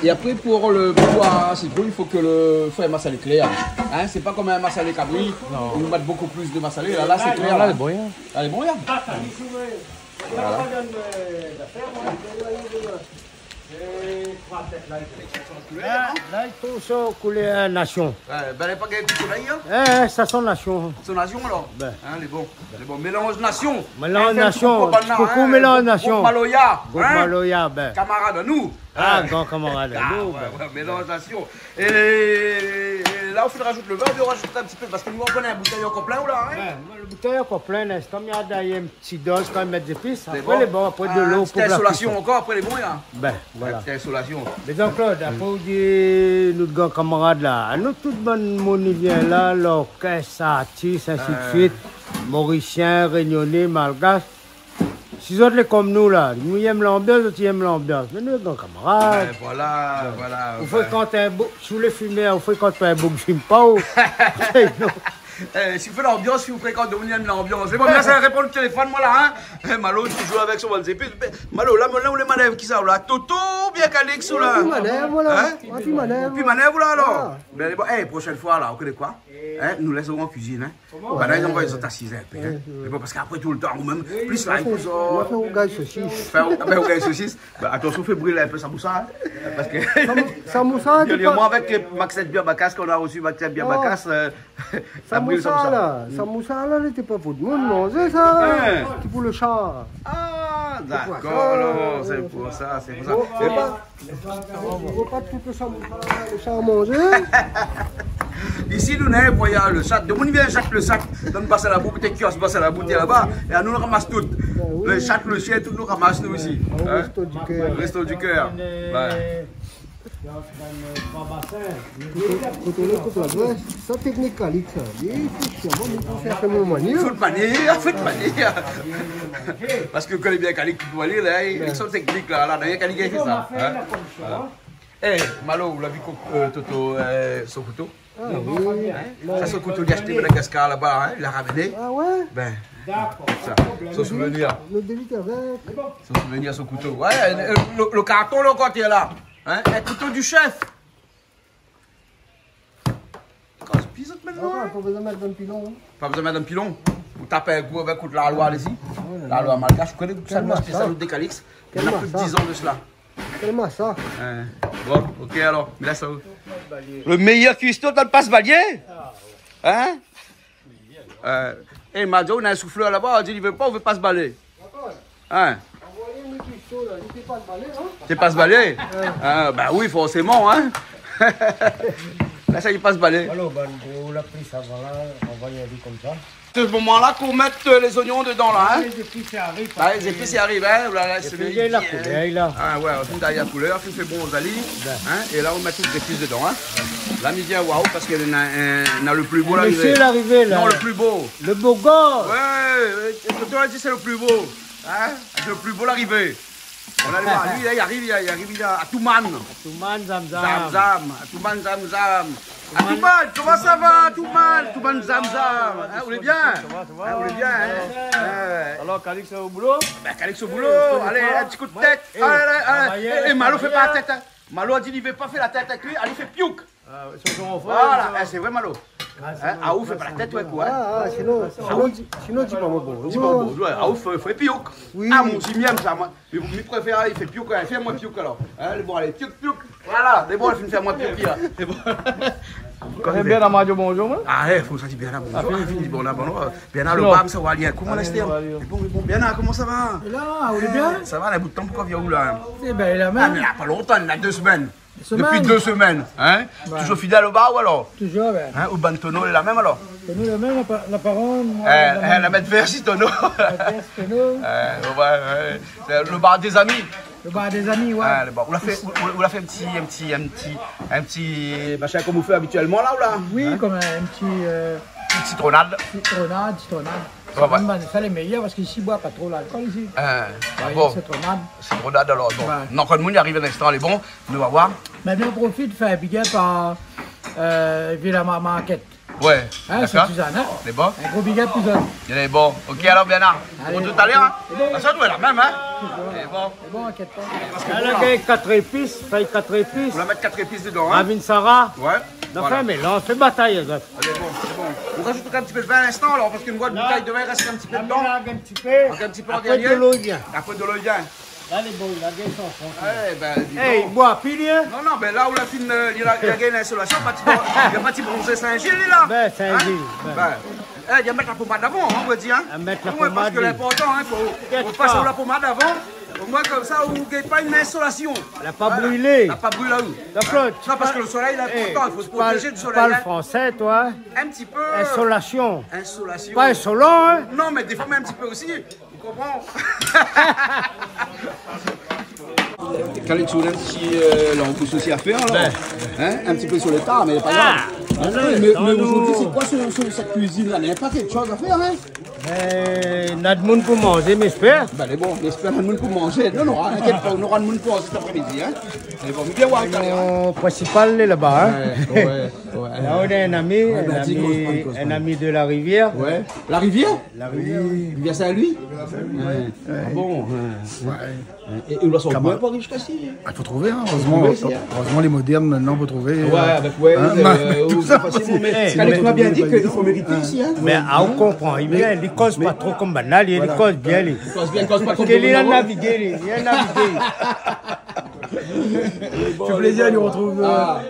S1: Et après, pour le pois citrouille, il faut que le feu massalé clair. Hein, c'est pas comme un massalé cabri, où on met beaucoup plus de massalé. Là, c'est clair.
S2: Là, elle est bon.
S1: Elle est bon, voilà.
S3: Là, il faut ça couler à Nation.
S1: Ben, elle n'est pas gagnée tout soleil,
S3: ça sent Nation.
S1: C'est Nation alors?
S3: Ben.
S1: Hein, les bons. Les bons. Mélange Nation.
S3: Mélange Nation. Beaucoup mélange Nation.
S1: Maloya.
S3: Maloya, ben.
S1: Camarade à nous.
S3: Ah, grand camarade à nous.
S1: Ouais, mélange Nation. Et là, il faut rajouter le vin, on rajoute un petit peu, parce que nous, on connaît un bouteille encore plein ou là, hein?
S3: Le bouteille encore plein, comme il y a d'ailleurs une petite dose, quand même mettre des épices. Après, les bons, après de l'eau pour la
S1: insolation encore, après les bons, hein?
S3: Ben, voilà.
S1: Insolation.
S3: Mais Jean-Claude, après, vous dites, notre grand camarade là, nous, tout le monde vient là, l'orchestre, artiste, ainsi de suite, Mauricien, Réunionnais, Malgache. Si autres les comme nous là, nous aimons l'ambiance, nous aimons l'ambiance. Mais nous, grands camarades.
S1: Voilà.
S3: Vous fréquentez un bouc, sous les fumées, vous fréquentez pas un bouc, je ne pas.
S1: Si vous faites l'ambiance, si vous fréquentez, vous aimez l'ambiance. C'est bon, bien ça répond le téléphone, moi là, hein. Malo, tu joues avec son Valzé. Malo, là, où les manèvres qui sont là? Toto, bien Calix ou là?
S3: Puis manèvre, voilà.
S1: Puis manèvre, là, alors. Mais bon, prochaine fois, là, vous connaissez quoi? Nous laissons en cuisine, hein. Là, ils envoient les assises un peu, hein. Mais bon, parce qu'après tout le temps, ou même, plus là, il faut ça.
S3: On va faire au gars saucisse.
S1: Au gars saucisse. Attention, fais brûler un peu sa moussa, hein. Parce que.
S3: Sa moussa,
S1: moi, avec Maxette Biabacas, qu'on a reçu Maxette Biabacas,
S3: ça brûle sa moussa. Sa moussa, là, n'était pas pour tout le monde manger, ça. C'est pour le chat.
S1: Ah, d'accord, c'est pour ça, c'est pour ça.
S3: On ne veut pas tout le chat à manger.
S1: Ici, nous n'avons pas le sac. De mon vient chaque le sac, donne passer la bouteille, kiosque, passer la bouteille là-bas, et nous ramasse tout. Le chat, le chien, tout nous ramasse nous ici.
S3: Resto du cœur.
S1: Resto du cœur.
S3: Ça technique Calix, il faut faire mon manière.
S1: Faut de manière. Parce que vous connaissez bien Calix, tu dois lire, ils sont techniques là, il y a Calix qui fait ça. Eh, Malo, vous l'avez vu Toto, son couteau?
S3: Ah oui.
S1: Ça, son couteau, il a acheté Madagascar là-bas, il l'a ramené.
S3: Ah ouais?
S1: Ben, son souvenir.
S3: Le délite avec.
S1: Son souvenir, son couteau. Ouais, le carton là, quand il est là. Hein? Un couteau du chef. Pas besoin de mettre d'un pilon. Pas besoin de mettre d'un pilon. Vous tapez un coup avec la loi, allez-y. La loi malgache, je connais tout ça, le spécial de Calix. Il y a plus de 10 ans de cela.
S3: Tellement ça.
S1: Bon, ok alors, mais là ça va. Le meilleur cuistot dans le passe-valier. Hein? Il m'a dit, on a un souffleur là-bas, il dit, il veut pas, on veut pas se balayer. Hein? Envoyez-nous cuistot là, il fait pas se balayer, hein? C'est pas se balayer? Ben oui, forcément, hein? Là, ça y passe balai.
S3: Alors, on l'a pris ça, voilà, on va y aller comme ça.
S1: C'est ce moment-là qu'on met les oignons dedans, là, hein?
S3: Les épices, ça arrive.
S1: Les épices, ça arrive, hein?
S3: Il y a la couleur, là.
S1: Ah ouais, on taille la couleur, on fait bon aux alis, hein? Et là, on met toutes les épices dedans, hein? Là, midi, waouh, parce qu'il y en a le plus beau, là.
S3: C'est l'arrivée, là.
S1: Non, le plus beau.
S3: Le beau gars.
S1: Ouais, tu as dit c'est le plus beau. Hein? C'est le plus beau, l'arrivée. On a lui, il arrive à Touman.
S3: Touman Zamzam.
S1: Zamzam. Touman Zamzam. Touman, comment ça va, Touman? Touman Zamzam. Hein, vous voulez bien? Vous voulez bien, hein?
S2: Alors, Calix au boulot?
S1: Ben, Calix au boulot. Allez, un petit coup de tête. Allez. Et Malo fait pas la tête. Malo a dit qu'il ne veut pas faire la tête avec lui. Allez, fait piouk. Voilà, c'est vrai, Malo. Ah ouf, fait pas la tête, ouais, quoi.
S3: Sinon, dis pas moi bon.
S1: Dis pas bon, ah ouf, il fait piouk. Ah, mon petit miam, ça, moi. Mais vous préférez, il fait piouk, fais-moi piouk alors. Bon, allez, piouk. Voilà, c'est bon, il fait faire moi piouk, là. C'est bon.
S2: Quand bien à Madio, bonjour, moi?
S1: Ah, il faut ça dire bien là, bonjour. Bon, là, bien là, le bam, ça va bien. Comment est-ce bon, bien là, comment ça va?
S3: Là, vous allez bien?
S1: Ça va, la bout de temps, pourquoi vient où là?
S3: Eh ben, la
S1: Ah,
S3: main.
S1: mais il n'y a pas longtemps, il y a 2 semaines. Depuis 2 semaines, hein? Toujours fidèle au bar ou alors?
S3: Toujours, ben.
S1: Hein? Ou ban tonneau, est la même alors?
S3: Tonneau, la même, la parole.
S1: La mettre vert si tonneau. Ouais. C'est le bar des amis.
S3: Le bar des amis, ouais.
S1: On l'a fait un petit machin comme vous faites habituellement là ou là?
S3: Oui, comme un petit.
S1: Petite citronnade.
S3: Citronnade. Ça les meilleurs parce qu'ici, il boit pas trop l'alcool ici.
S1: Bon.
S3: Citronnade
S1: alors. Bon. Non, quand le monde y arrive à l'instant, elle est bon. On va voir.
S3: Maintenant, on profite de faire un big up à Villa Marquette.
S1: Ouais.
S3: Hein, c'est Suzanne, hein?
S1: C'est bon?
S3: Un gros big up, Suzanne.
S1: Il est bon. Ok, alors, Bernard. Pour tout à l'heure, hein? Ça doit être la même, hein?
S3: C'est bon. C'est bon, inquiète pas.
S2: Elle a 4 épices, taille 4 épices.
S1: On va mettre 4 épices dedans, hein?
S2: Ravine Sarah.
S1: Ouais.
S2: Enfin, mais là, on fait bataille, les autres.
S1: C'est bon. On rajoute un petit peu de vin à l'instant, alors, parce qu'une boîte de bouteille de vin reste un petit peu dedans.
S3: Un petit peu.
S1: Un petit peu en
S3: Après
S1: dernier.
S3: de l'eau, il vient.
S1: Après de l'eau, il vient.
S3: Là, les beaux, il a gagné son fond.
S1: Il
S3: boit pile, hein?
S1: Non, ben là où la fine, il a gagné l'insolation, il a pas petit bronzé Saint-Gilles, là.
S3: Ben, Saint-Gilles.
S1: Il y a mettre la pommade avant, on va dire.
S3: Mettre la
S1: pommade. Parce que l'important, il faut passer la pommade avant. Au moins comme ça, vous ne gagnez pas une insolation.
S3: Elle n'a pas brûlé.
S1: Elle n'a pas brûlé là où? Non, parce que le soleil, il est important, il faut se protéger du soleil.
S3: Tu parles français, toi?
S1: Un petit peu.
S3: Insolation.
S1: Insolation.
S3: Pas insolent, hein?
S1: Non, mais des fois, mais un petit peu aussi. Tu comprends? Calix, on a un petit pousse aussi à faire, là. Hein? Un petit peu sur le tas, mais pas grave. Mais aujourd'hui, c'est quoi cette cuisine-là? Il n'y a pas quelque chose à faire, hein?
S3: Il y a de monde pour manger, mais j'espère.
S1: Ben, c'est bon, j'espère qu'il y a de monde pour manger. Non, t'inquiète pas, on aura de monde pour manger cet après-midi, hein? C'est bon, bien voir,
S3: mon principal est là-bas, hein?
S1: Ouais.
S3: Là, on a un ami de la rivière.
S1: Ouais. La rivière?
S3: La rivière.
S1: Il vient ça à lui? Bon. Et on doit s'en trouver pour jusqu'à ici.
S4: Il faut trouver, hein, heureusement les modernes maintenant, il faut trouver.
S1: Tout ça. Calix m'a bien dit qu'il faut mériter ici.
S3: Mais on comprend, il ne cause pas trop comme banal, il cause bien. Il
S1: cause bien, cause pas comme
S3: il a navigué.
S4: Il fait plaisir, il lui retrouve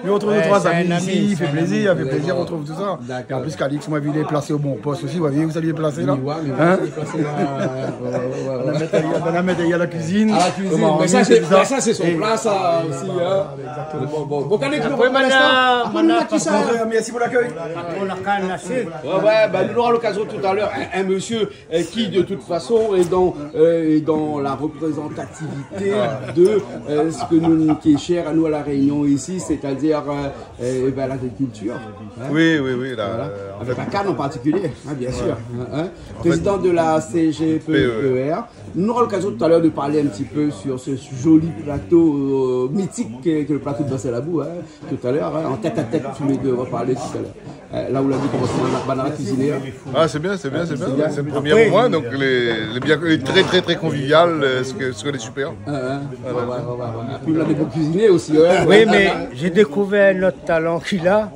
S4: nos 3 amis ici, il fait plaisir, on retrouve tout ça. Et en plus, Calix, moi, il est placé au bon poste aussi, vous voyez où ça lui est placé là? On a mis à la cuisine.
S1: Mais ça, c'est son plat, ça aussi. Bon, Calix, merci pour l'accueil. Nous aurons l'occasion tout à l'heure, un monsieur qui, de toute façon, est dans la représentativité de ce qui est cher à nous à La Réunion ici, c'est-à-dire l'agriculture.
S4: Oui.
S1: Avec la canne en particulier, bien sûr. Président de la CGPER. Nous aurons l'occasion tout à l'heure de parler un petit peu sur ce joli plateau mythique qu'est le plateau de Basselabou, tout à l'heure, en tête à tête, tous les deux, on va parler tout à l'heure. Là où la vie commence à cuisiner.
S4: Ah, c'est bien. C'est le premier moment, donc les très convivial, ce que les super.
S1: Puis il a des bons cuisiniers aussi.
S3: Oui, mais j'ai découvert un autre talent qu'il a.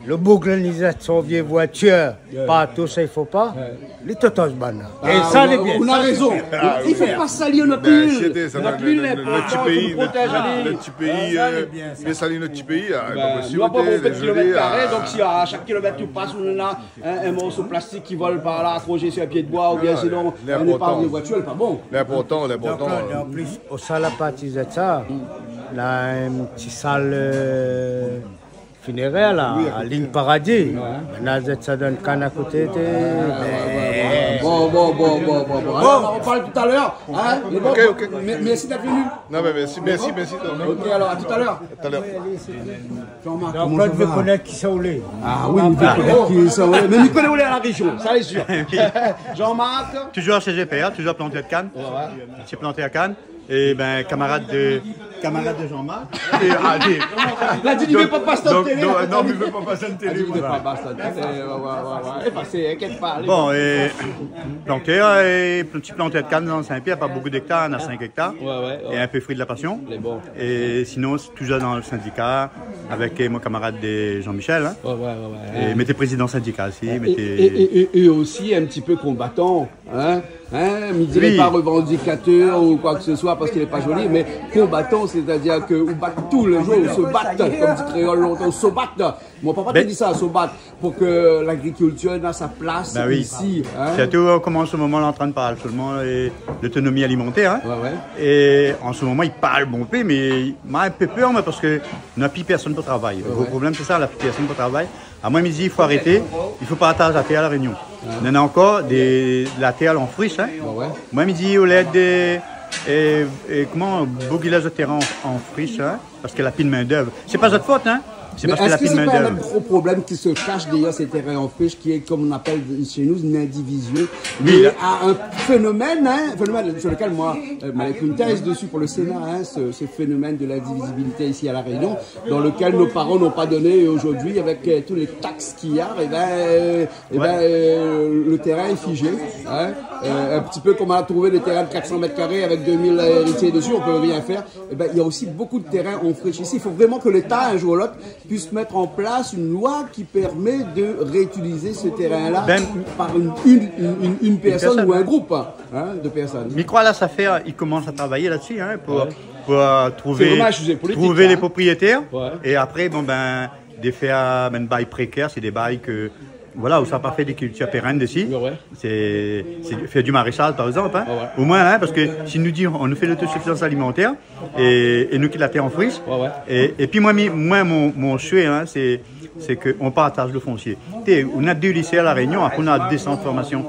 S3: Le bouglinisation vieille voiture, pas tout ça, il ne faut pas. Les totos bannes. Et ça, les bien.
S1: On a raison. Il ne faut pas salir notre huile.
S5: Le petit pays, bien salir notre petit pays.
S1: Il n'y a pas beaucoup de kilomètres carrés, donc si à chaque kilomètre tu passes, on a un morceau plastique qui vole par là, accroché sur un pied de bois, ou bien sinon on n'est pas en voiture, c'est pas bon.
S5: L'important.
S3: En plus, au salle à partir de ça, on a un petit salle funéraire là, à Ligne Paradis. Maintenant, ça donne canne à côté.
S1: Bon. Alors, on parle tout à l'heure. Hein?
S5: Ok.
S1: Merci d'être venu.
S5: Non, mais merci.
S1: Ok, alors à tout à l'heure.
S3: Donc, on veut connaître qui ça voulait.
S1: Ah oui, on veut connaître qui ça voulait. Mais il connaît où est la région, ça c'est sûr. Jean-Marc.
S6: Toujours chez GPA, toujours planté à Cannes. J'ai planté à Cannes. Et ben, camarade de Jean-Marc.
S1: Là, tu ne veux pas passer en télé.
S6: Non, mais je ne veux pas passer en télé.
S1: Tu ne veux pas passer en télé. Inquiète pas.
S6: Bon, et planté, et petit planté de Cannes dans Saint-Pierre, pas beaucoup d'hectares, on a 5 hectares. Et un peu fruit de la passion. Et sinon, toujours dans le syndicat, avec mon camarade Jean-Michel. Et mettez président syndicat aussi.
S1: Et aussi un petit peu combattant. Il ne dirait pas revendicateur ou quoi que ce soit parce qu'il n'est pas joli, mais combattant, c'est-à-dire qu'on bat tous les jours, on se bat, comme dit créole longtemps, on se bat. Mon papa te dit ça, se battre pour que l'agriculture ait sa place ici.
S6: Surtout, on commence au moment en train de parler seulement de l'autonomie alimentaire. Et en ce moment, il parle bon peu, mais il m'a un peu peur parce que n'a plus personne pour travailler. Le problème, c'est ça, la personne pour travailler. À moi, midi, il faut arrêter, il faut partager la terre à la Réunion. Il y en a encore de la terre en friche. Moi, midi, au lait comment bouguilage de terrain en friche, parce que la pile main-d'œuvre. C'est pas votre faute, C'est parce que la pile main-d'œuvre.
S1: Est-ce que c'est pas un gros problème qui se cache derrière ces terrains en friche, qui est, comme on appelle chez nous, une indivision, mais à un phénomène, phénomène sur lequel moi, avec une thèse dessus pour le Sénat, ce phénomène de l'indivisibilité ici à La Réunion, dans lequel nos parents n'ont pas donné, et aujourd'hui, avec tous les taxes qu'il y a, le terrain est figé. Un petit peu comme on a trouvé des terrains de 400 mètres carrés avec 2000 héritiers dessus, on ne peut rien faire. Il y a aussi beaucoup de terrains en friche ici. Il faut vraiment que l'État, un jour ou l'autre, puisse mettre en place une loi qui permet de réutiliser ce terrain-là par une personne ou un groupe de personnes.
S6: Mais quoi là, ça fait, il commence à travailler là-dessus pour trouver les propriétaires. Et après, des faire des bails précaires, c'est des bails que... Voilà, où ça n'a pas fait des cultures pérennes ici. C'est faire du maraîchage, par exemple. Au moins, parce que si nous disons, on nous fait l'autosuffisance alimentaire et nous qui la terre en friche. Et puis moi mon souhait, c'est qu'on partage le foncier. On a 2 lycées à La Réunion, après on a des centres de formation.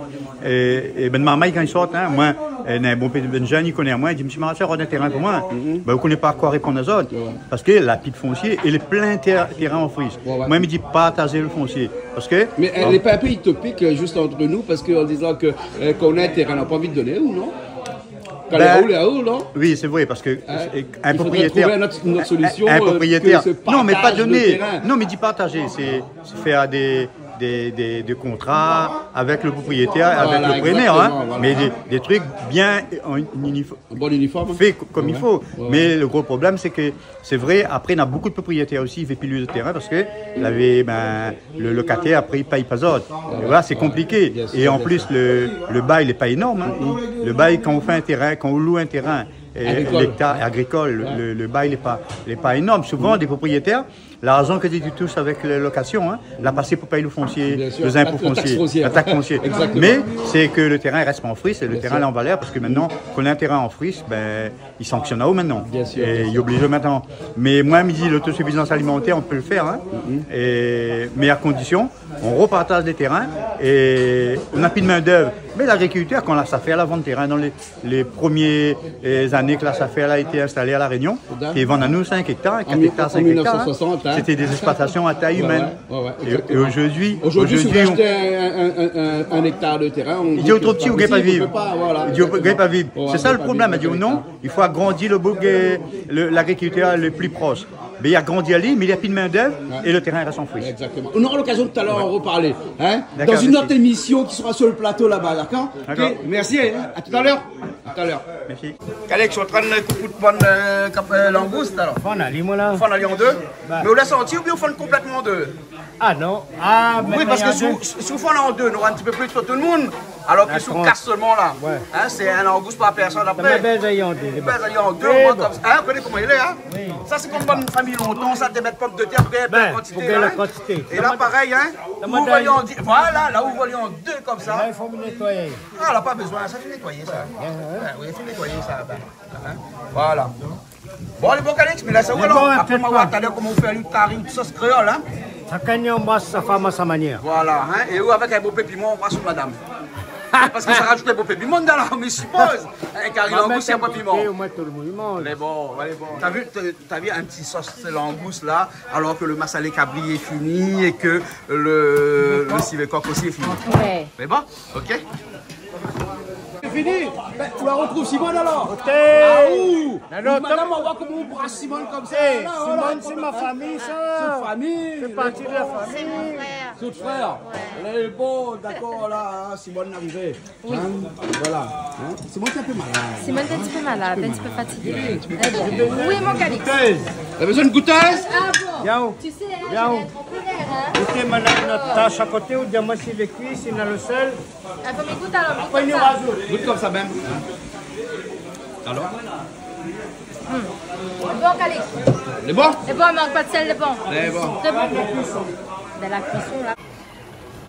S6: Et maman, quand ils sortent, moi, un bon jeune, il connaît moi, il dit, monsieur Marachal, on a un terrain pour moi. Vous ne connaissez pas à quoi répondre aux autres. Parce que la pile foncier, elle est plein de terrain en friche. Moi, il me dit, partager le foncier. Parce que...
S1: Mais elle n'est pas un peu utopique juste entre nous, parce qu'en disant qu'on a un terrain, on n'a pas envie de donner, ou non? Non?
S6: Oui, c'est vrai, parce que un propriétaire...
S1: Notre solution,
S6: un propriétaire... Non, mais pas donner. Non, mais dit partager. C'est faire des contrats avec le propriétaire, avec le preneur, mais des trucs bien
S1: uniforme,
S6: fait comme il faut. Mais le gros problème, c'est que c'est vrai, après, on a beaucoup de propriétaires aussi, ils ne font plus de terrain parce que le locataire, après, il ne paye pas autre. Voilà, c'est compliqué. Et en plus, le bail n'est pas énorme. Le bail, quand on fait un terrain, quand on loue un terrain, l'hectare agricole, le bail n'est pas énorme. Souvent, des propriétaires, l'argent que tu touches avec les locations, l'a passé pour payer le foncier, les impôts fonciers, la taxe foncière. Mais c'est que le terrain reste pas en friche, et le terrain est en valeur, parce que maintenant qu'on a un terrain en friche, il sanctionne à haut maintenant. Et il oblige maintenant. Mais moi, me dit l'autosuffisance alimentaire, on peut le faire, mais à condition, on repartage les terrains et on n'a plus de main d'œuvre. Mais l'agriculture, quand la SAFER a vendu terrain dans les premières années que la SAFER a été installée à La Réunion, ils vendent à nous 5 hectares, 4 hectares, 5 hectares. C'était des exploitations à taille humaine. Et aujourd'hui,
S1: si vous achetez un hectare de terrain,
S6: il dit au trop petit, vous ne pouvez pas vivre. Il dit, vous ne pouvez pas vivre. C'est ça le problème. Il dit, non, il faut agrandir l'agriculture le plus proche. il a grandi à l'île, mais il n'y a plus de main-d'œuvre et le terrain reste en fruits.
S1: Exactement. On aura l'occasion tout à l'heure d'en reparler. Hein, dans une autre émission qui sera sur le plateau là-bas, d'accord? Okay. Merci, à tout à l'heure. À tout à l'heure.
S6: Merci.
S1: Alex, je suis en train de couper de bonne langouste alors.
S3: On a limon là.
S1: On a en deux. Mais on l'a senti ou bien on fait complètement en deux?
S3: Ah non. Ah,
S1: oui, parce que si on fait en deux, on aura un petit peu plus pour tout le monde. Alors que si on casse seulement là, hein, c'est un langouste par personne après.
S3: Mais ben, en deux.
S1: En deux, on comme ça. Hein, vous connaissez comment il est, hein? Oui. Ça, c'est comme bonne famille longtemps, ça, des mettre pommes de terre, la quantité.
S3: La quantité.
S1: Et là, pareil, hein? Vous voyez en deux. Voilà, là, vous voyez en deux comme ça.
S3: Il faut me nettoyer.
S1: Ah, elle n'a pas besoin, ça fait nettoyer ça. Oui, il faut nettoyer ça. Voilà. Bon, les bons Alex, mais là, c'est où alors? Après, on va voir tout à l'heure comment on fait un tarif de sauce créole, hein?
S3: Chacun embrasse sa femme à sa manière.
S1: Voilà, hein? Et où avec un beau pépiment, on embrasse madame. Parce que ça rajoute un beau pépiment dans la mais je suppose. Car il langouste, c'est un beau piment. Mais bon, t'as vu un petit sauce langouste là, alors que le massalé cabri est fini et que le civet coq aussi est fini.
S7: Ouais.
S1: Mais bon, ok. C'est fini. Ben, tu la retrouves Simone alors.
S3: Ok.
S1: Madame, on voit comment on brasse Simone comme ça.
S3: Simone, c'est ma famille, ça.
S1: C'est famille.
S3: C'est parti de la famille.
S1: C'est votre frère. Elle est bon, d'accord, là, Simone est arrivée.
S7: Oui.
S1: Hein, voilà. Hein? Simone est un peu malade.
S7: Simone est un petit peu malade, un petit peu fatiguée. Oui, mon Calix.
S1: T'as besoin de goûteuse?
S7: Ah bon?
S3: Viens.
S7: Tu sais, hein,
S3: Viens.
S7: je vais être populaire, hein.
S3: Écoutez, madame, notre tâche à côté, ou bien moi, si les cuisses, il y en a le sel.
S7: Un peu, mais goûte alors, goûte
S3: Après,
S7: comme
S3: nous
S7: ça.
S3: rajoute.
S1: Goûte comme ça même. Alors?
S7: Bon, Calix.
S1: C'est bon?
S7: C'est bon, il manque pas de sel, c'est bon.
S1: C'est bon.
S7: C'est bon. De la cuisson, là.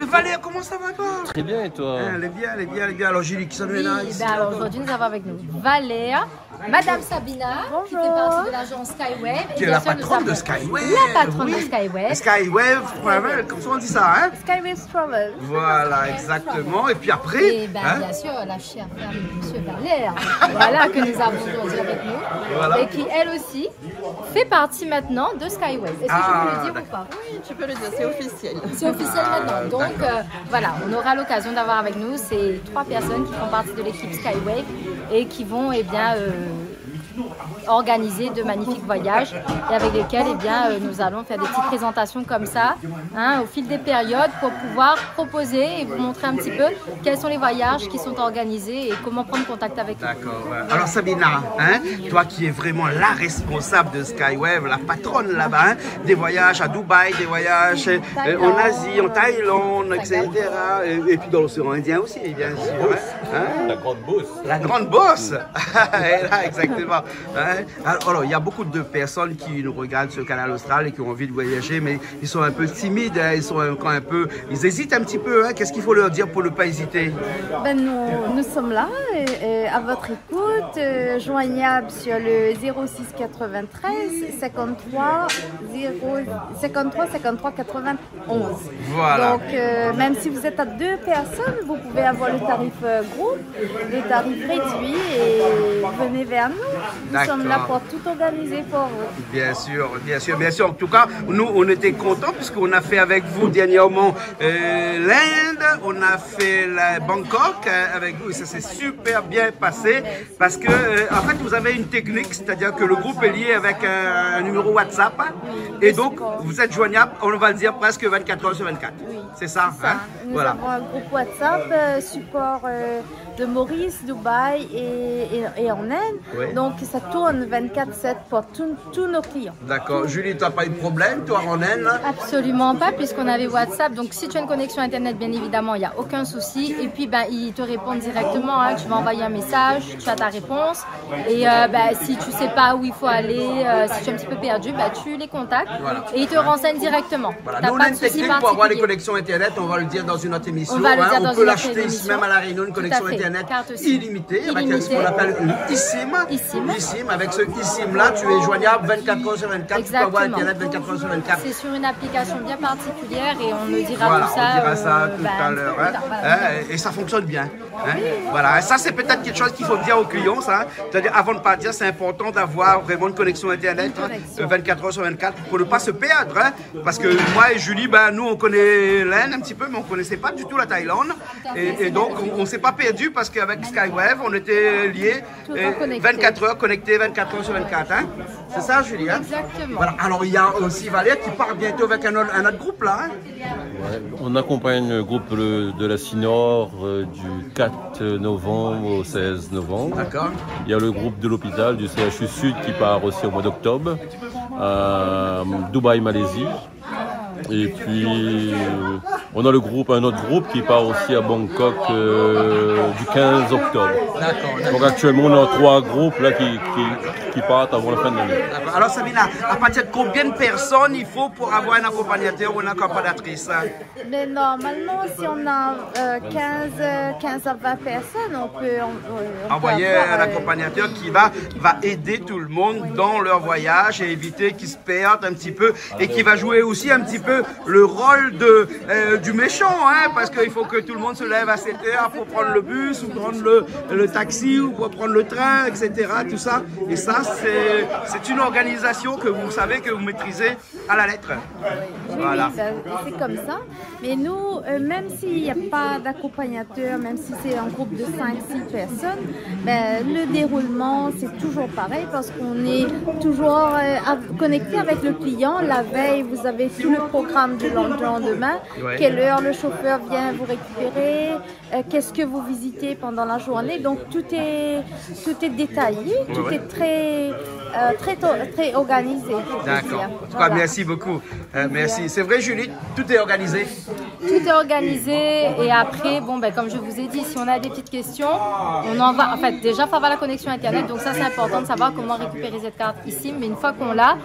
S1: Valérie, comment ça va toi?
S8: Très bien et toi?
S1: Elle est bien. Alors Julie, qui s'en est là ici?
S7: Alors aujourd'hui, nous avons avec nous Valère, Madame Sabina, qui fait partie de l'agence Skywave.
S1: Qui est la patronne de Skywave.
S7: La patronne de Skywave.
S1: Skywave Travel, comme ça on dit ça, hein?
S7: Skywave Travel.
S1: Voilà, exactement. Et puis après...
S7: Et bien sûr, la chère femme de Monsieur Valère, voilà, que nous avons aujourd'hui avec nous. Voilà. Et qui, elle aussi, fait partie maintenant de Skywave. Est-ce que je peux le dire ou pas?
S9: Oui, tu peux le dire, c'est officiel.
S7: C'est officiel maintenant. Donc voilà, on aura l'occasion d'avoir avec nous ces 3 personnes qui font partie de l'équipe Skywave et qui vont organiser de magnifiques voyages et avec lesquels nous allons faire des petites présentations comme ça au fil des périodes pour pouvoir proposer et vous montrer un petit peu quels sont les voyages qui sont organisés et comment prendre contact avec eux.
S1: D'accord. Alors Sabina, toi qui es vraiment la responsable de Skywave, la patronne là-bas, des voyages à Dubaï, des voyages en Asie, en Thaïlande, etc. Et puis dans l'océan Indien aussi, bien sûr.
S8: La grande bosse.
S1: La grande bosse. Là, exactement. Alors, il y a beaucoup de personnes qui nous regardent sur le canal Austral et qui ont envie de voyager, mais ils sont un peu timides, ils hésitent un petit peu. Qu'est-ce qu'il faut leur dire pour ne pas hésiter?
S9: Nous sommes là, à votre écoute, joignable sur le 06 93 53 91.
S1: Voilà.
S9: Donc, même si vous êtes à 2 personnes, vous pouvez avoir le tarif groupe, le tarif réduit et venez vers nous. Nous sommes là pour tout organiser pour vous.
S1: Bien sûr. En tout cas, nous, on était contents puisqu'on a fait avec vous dernièrement l'Inde, on a fait la Bangkok avec vous et ça s'est super bien passé parce que, en fait, vous avez une technique, c'est-à-dire que le groupe est lié avec un numéro WhatsApp et donc vous êtes joignable, on va le dire, presque 24 heures sur 24. Oui, c'est ça, hein?
S9: Nous avons un groupe WhatsApp, support de Maurice, Dubaï et en Inde. Oui. Donc ça tourne 24/7 pour tous nos clients.
S1: D'accord. Julie, tu n'as pas eu de problème, toi, en Inde?
S7: Absolument pas, puisqu'on avait WhatsApp. Donc si tu as une connexion Internet, bien évidemment, il n'y a aucun souci. Et puis, ils te répondent directement. Tu vas envoyer un message, tu as ta réponse. Et si tu ne sais pas où il faut aller, si tu es un petit peu perdu, tu les contactes et ils te renseignent directement.
S1: Voilà. Nous, on a une technique pour avoir les connexions Internet, on va le dire dans une autre émission. On peut l'acheter ici même à La Réunion, une connexion Internet illimitée, avec ce qu'on appelle une eSIM. Avec ce eSIM là, tu es joignable 24 heures sur 24. Exactement. Tu peux avoir Internet 24 heures sur 24.
S7: C'est sur une application bien particulière et on le dira tout ça.
S1: On dira ça tout à l'heure. Et ça fonctionne bien. Hein? Voilà, et ça c'est peut-être quelque chose qu'il faut dire aux clients, ça. C'est-à-dire, avant de partir, c'est important d'avoir vraiment une connexion Internet 24 heures sur 24 pour ne pas se perdre. Hein? Parce que moi et Julie, ben, nous on connaît l'Inde un petit peu, mais on ne connaissait pas du tout la Thaïlande. Et donc on ne s'est pas perdu parce qu'avec Skywave, on était liés 24 heures, connectés 24 heures sur 24. Hein? C'est ça, Julie? Hein?
S7: Exactement.
S1: Voilà. Alors il y a aussi Valère qui part bientôt avec un autre groupe là. Hein?
S8: Ouais, on accompagne le groupe de la Sinor du 4 novembre au 16 novembre.
S1: D'accord.
S8: Il y a le groupe de l'hôpital du CHU Sud qui part aussi au mois d'octobre à Dubaï, Malaisie. Et puis on a un autre groupe qui part aussi à Bangkok du 15 octobre. D'accord. Donc actuellement on a 3 groupes là qui partent avant la fin de l'année.
S1: Alors Sabina, à partir de combien de personnes il faut pour avoir un accompagnateur ou une accompagnatrice?
S9: Mais normalement, si on a 15 à 20 personnes, on peut
S1: envoyer un accompagnateur qui va aider tout le monde dans leur voyage et éviter qu'ils se perdent un petit peu et qui va jouer aussi un petit peu le rôle du méchant, hein, parce qu'il faut que tout le monde se lève à 7 heures pour prendre le bus ou prendre le taxi ou pour prendre le train, etc. Tout ça. Et ça, c'est une organisation que vous savez, que vous maîtrisez à la lettre.
S9: Oui,
S1: voilà.
S9: Oui, c'est comme ça. Mais nous, même s'il n'y a pas d'accompagnateur, même si c'est un groupe de 5-6 personnes, ben, le déroulement, c'est toujours pareil parce qu'on est toujours connecté avec le client. La veille, vous avez tout le programme du lendemain. Ouais. Quelle heure le chauffeur vient vous récupérer, qu'est-ce que vous visitez pendant la journée. Donc tout est détaillé, tout est très organisé.
S1: D'accord. En tout cas, merci beaucoup. Merci. C'est vrai, Julie, tout est organisé.
S7: Tout est organisé et après, bon, ben, comme je vous ai dit, si on a des petites questions, on envoie. En fait, déjà, il faut avoir la connexion Internet, donc ça, c'est important de savoir comment récupérer cette carte ici. Mais une fois qu'on l'a,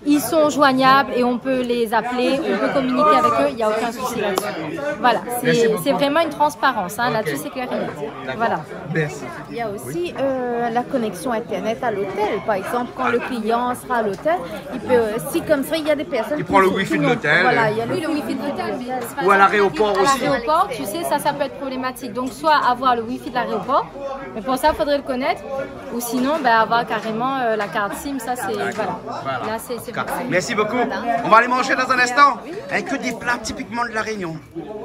S7: ils sont joignables et on peut les appeler, on peut communiquer avec eux, il n'y a aucun souci là-dessus. Voilà, c'est vraiment une transparence, hein, là-dessus c'est clair et net. Voilà.
S1: Merci.
S9: Il y a aussi la connexion Internet à l'hôtel. Par exemple, quand le client sera à l'hôtel, il peut, si comme ça, il y a des personnes
S1: qui prend le wifi de l'hôtel.
S7: Voilà, il y a le wifi de l'hôtel.
S1: Ou à l'aéroport aussi.
S7: À l'aéroport, tu sais, ça peut être problématique. Donc, soit avoir le wifi de l'aéroport, mais pour ça, il faudrait le connaître. Ou sinon, ben, avoir carrément la carte SIM, ça c'est. Voilà. Là, c'est
S1: merci beaucoup. Voilà. On va aller manger dans un instant. Oui. Avec que des plats typiquement de la Réunion.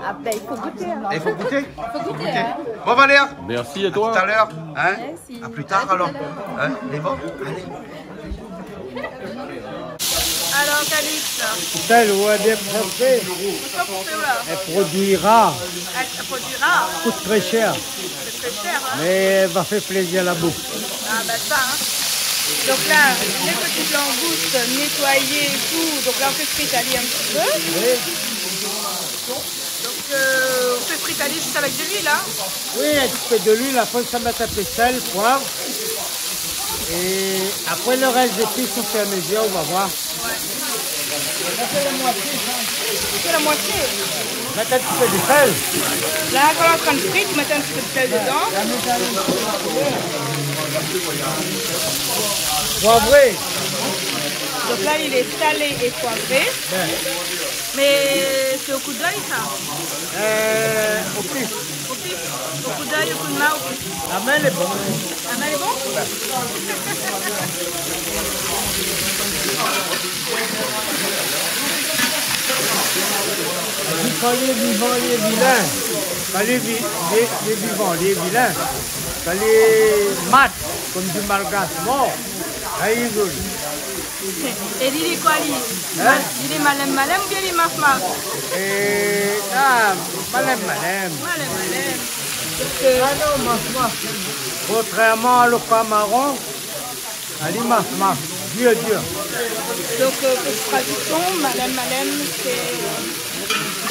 S9: Ah ben, il faut goûter.
S1: Il faut goûter.
S7: Il faut goûter. Hein.
S1: Bon Valère.
S8: Merci à toi.
S1: À tout à l'heure. Hein?
S7: Merci.
S1: À plus tard alors. Hein? Les bons. Allez.
S10: Alors Calix.
S3: Tel ou des français. Elle produira.
S10: Elle produira.
S3: Coûte très cher.
S10: C'est très cher. Hein?
S3: Mais elle va faire plaisir à la bouche.
S10: Ah bah ça. Hein. Donc là, les petites langoustes nettoyées et tout, donc là on fait fritailler un petit peu.
S3: Oui.
S10: Donc on fait fritailler juste avec de l'huile, hein?
S3: Oui, un petit peu de l'huile, après ça met un peu de sel, poivre. Et après le reste des pistes, on fait à mesure, on va voir.
S10: Ouais. C'est la moitié.
S3: Mettre un petit peu de sel.
S10: Là, quand on est en train de frire, mettez un petit peu de sel dedans.
S3: Poivré.
S10: Donc là, il est salé et poivré.
S3: Ben.
S10: Mais c'est au coup d'œil, ça?
S3: Au pif.
S10: Au pif? Au coup d'œil, au coup de main, au pif?
S3: La main, elle est bonne.
S10: La main, elle est bonne? Ben.
S3: Quand les vivants, les vilains. Quand les vivants, les vilains. Quand les maths, comme du malgache mort, là, ils veulent.
S10: Et il est quoi, lui?
S3: Hein?
S10: Il est malem ou bien il est maf?
S3: Malem.
S10: Malem.
S3: Ah non, maf. Contrairement à le pas marron, elle est maf. Dieu.
S10: Donc, petite traduction, malem, c'est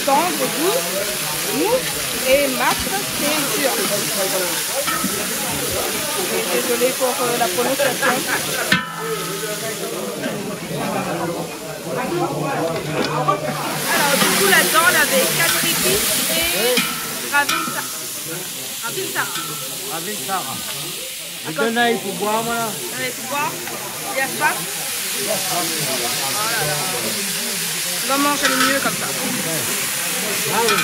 S10: tendre, doux, mou, et maf, c'est dur. Désolée pour la prononciation. Alors, du coup, là-dedans, on avait 4 épices et
S3: Ravin Sarah. Et donnez pour boire, moi là.
S10: Donnez pour boire. Il y a soif. Oh là là. On va manger le mieux comme ça.
S3: Ah oui.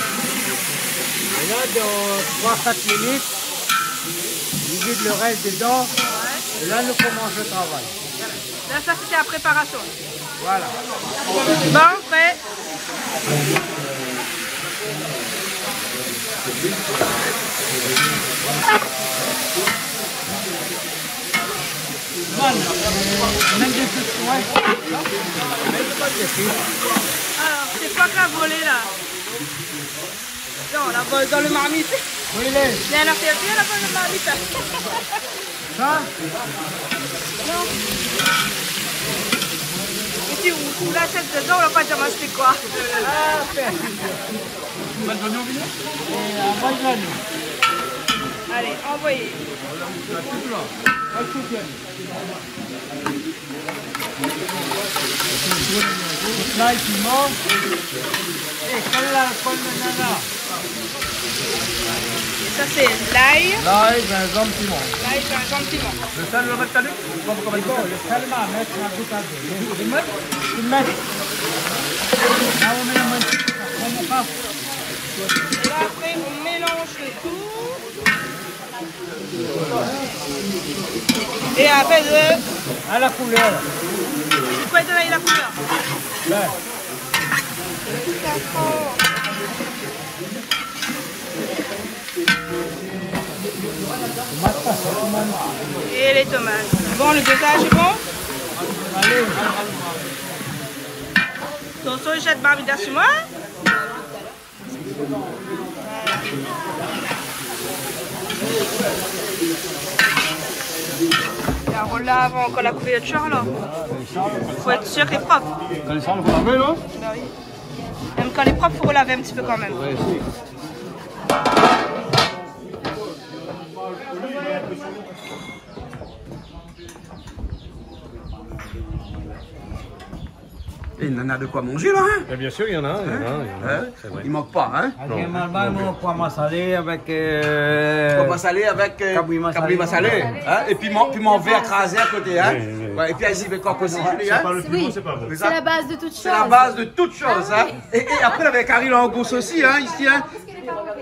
S3: Et là, dans 3-4 minutes, il vide le reste dedans. Et là, nous commençons le travail.
S10: Là, ça, c'était la préparation.
S3: Voilà.
S10: Bon, prêt. Alors, c'est quoi que la volée là? Non, la vole dans le marmite.
S3: Oui, il est.
S10: Il y a un artère, la vole dans le marmite.
S3: Ça?
S10: Non. Et si on l'achète dedans, on va pas dire c'était quoi?
S3: Ah, merci.
S10: Allez, envoyez.
S3: L'ail piment. Et quelle la nana?
S10: Ça c'est l'ail.
S3: L'ail, gingembre, piment.
S10: L'ail, gingembre, piment.
S3: Le sel, le mettre à l'huile? Le sel, à mettre à tout à deux. Tu mets. Là, on met la main.
S10: Et là, après, on mélange le tout. Et après,
S3: à la couleur.
S10: C'est quoi donner la couleur?
S3: Là.
S10: Et les tomates. Bon, le dosage est bon?
S3: Allez.
S10: Donc, on jette barbida sur moi. Et on relave encore la couverture là. Faut être sûr qu'elle est propre.
S4: Quand les sable, il faut laver, non?
S10: Bah oui. Même quand elle est propre, il faut relaver un petit peu quand même.
S4: Ouais.
S1: Et il en a de quoi manger là, hein?
S2: Mais bien sûr, il y en a, c'est vrai.
S1: Il manque pas, hein?
S3: Pois massalé avec...
S1: Pois massalé avec cabri massalé, hein? Et piment vert crasé à côté, hein? Ouais, et puis ici, avec quoi aussi, Julie, hein?
S7: Oui, c'est la base de toute chose.
S1: C'est la base de toute chose, hein? Et après, avec Harry Langousse aussi, hein, ici, hein?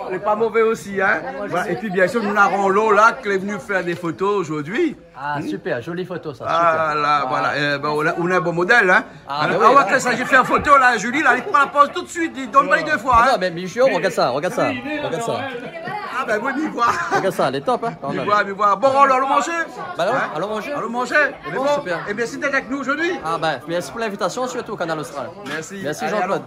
S1: On n'est pas mauvais aussi, hein? Voilà. Et puis, bien sûr, nous avons Lola qui est venu faire des photos aujourd'hui.
S11: Ah, super, jolie photo, ça.
S1: Ah,
S11: super.
S1: là, voilà. Ben, on a un bon modèle, hein?
S11: Ah,
S1: ben,
S11: oui,
S1: ouais, que ça, j'ai fait une photo, là, Julie, là, il prend la pause tout de suite, il donne pas les deux fois, hein?
S11: Non, mais Michio, regarde ça, regarde ça. Regarde ça.
S1: Ah, ben, oui, m'y voir.
S11: Regarde ça, elle est top, hein?
S1: M'y voir. Bon, allons manger.
S11: Bah, non,
S1: Hein?
S11: allons manger.
S1: Allons manger.
S11: Bon, super.
S1: Et merci d'être avec nous aujourd'hui.
S11: Ah, ben, merci pour l'invitation, surtout au Canal Austral.
S1: Merci.
S11: Merci,
S1: Allez,
S11: Jean-Claude.
S1: allons.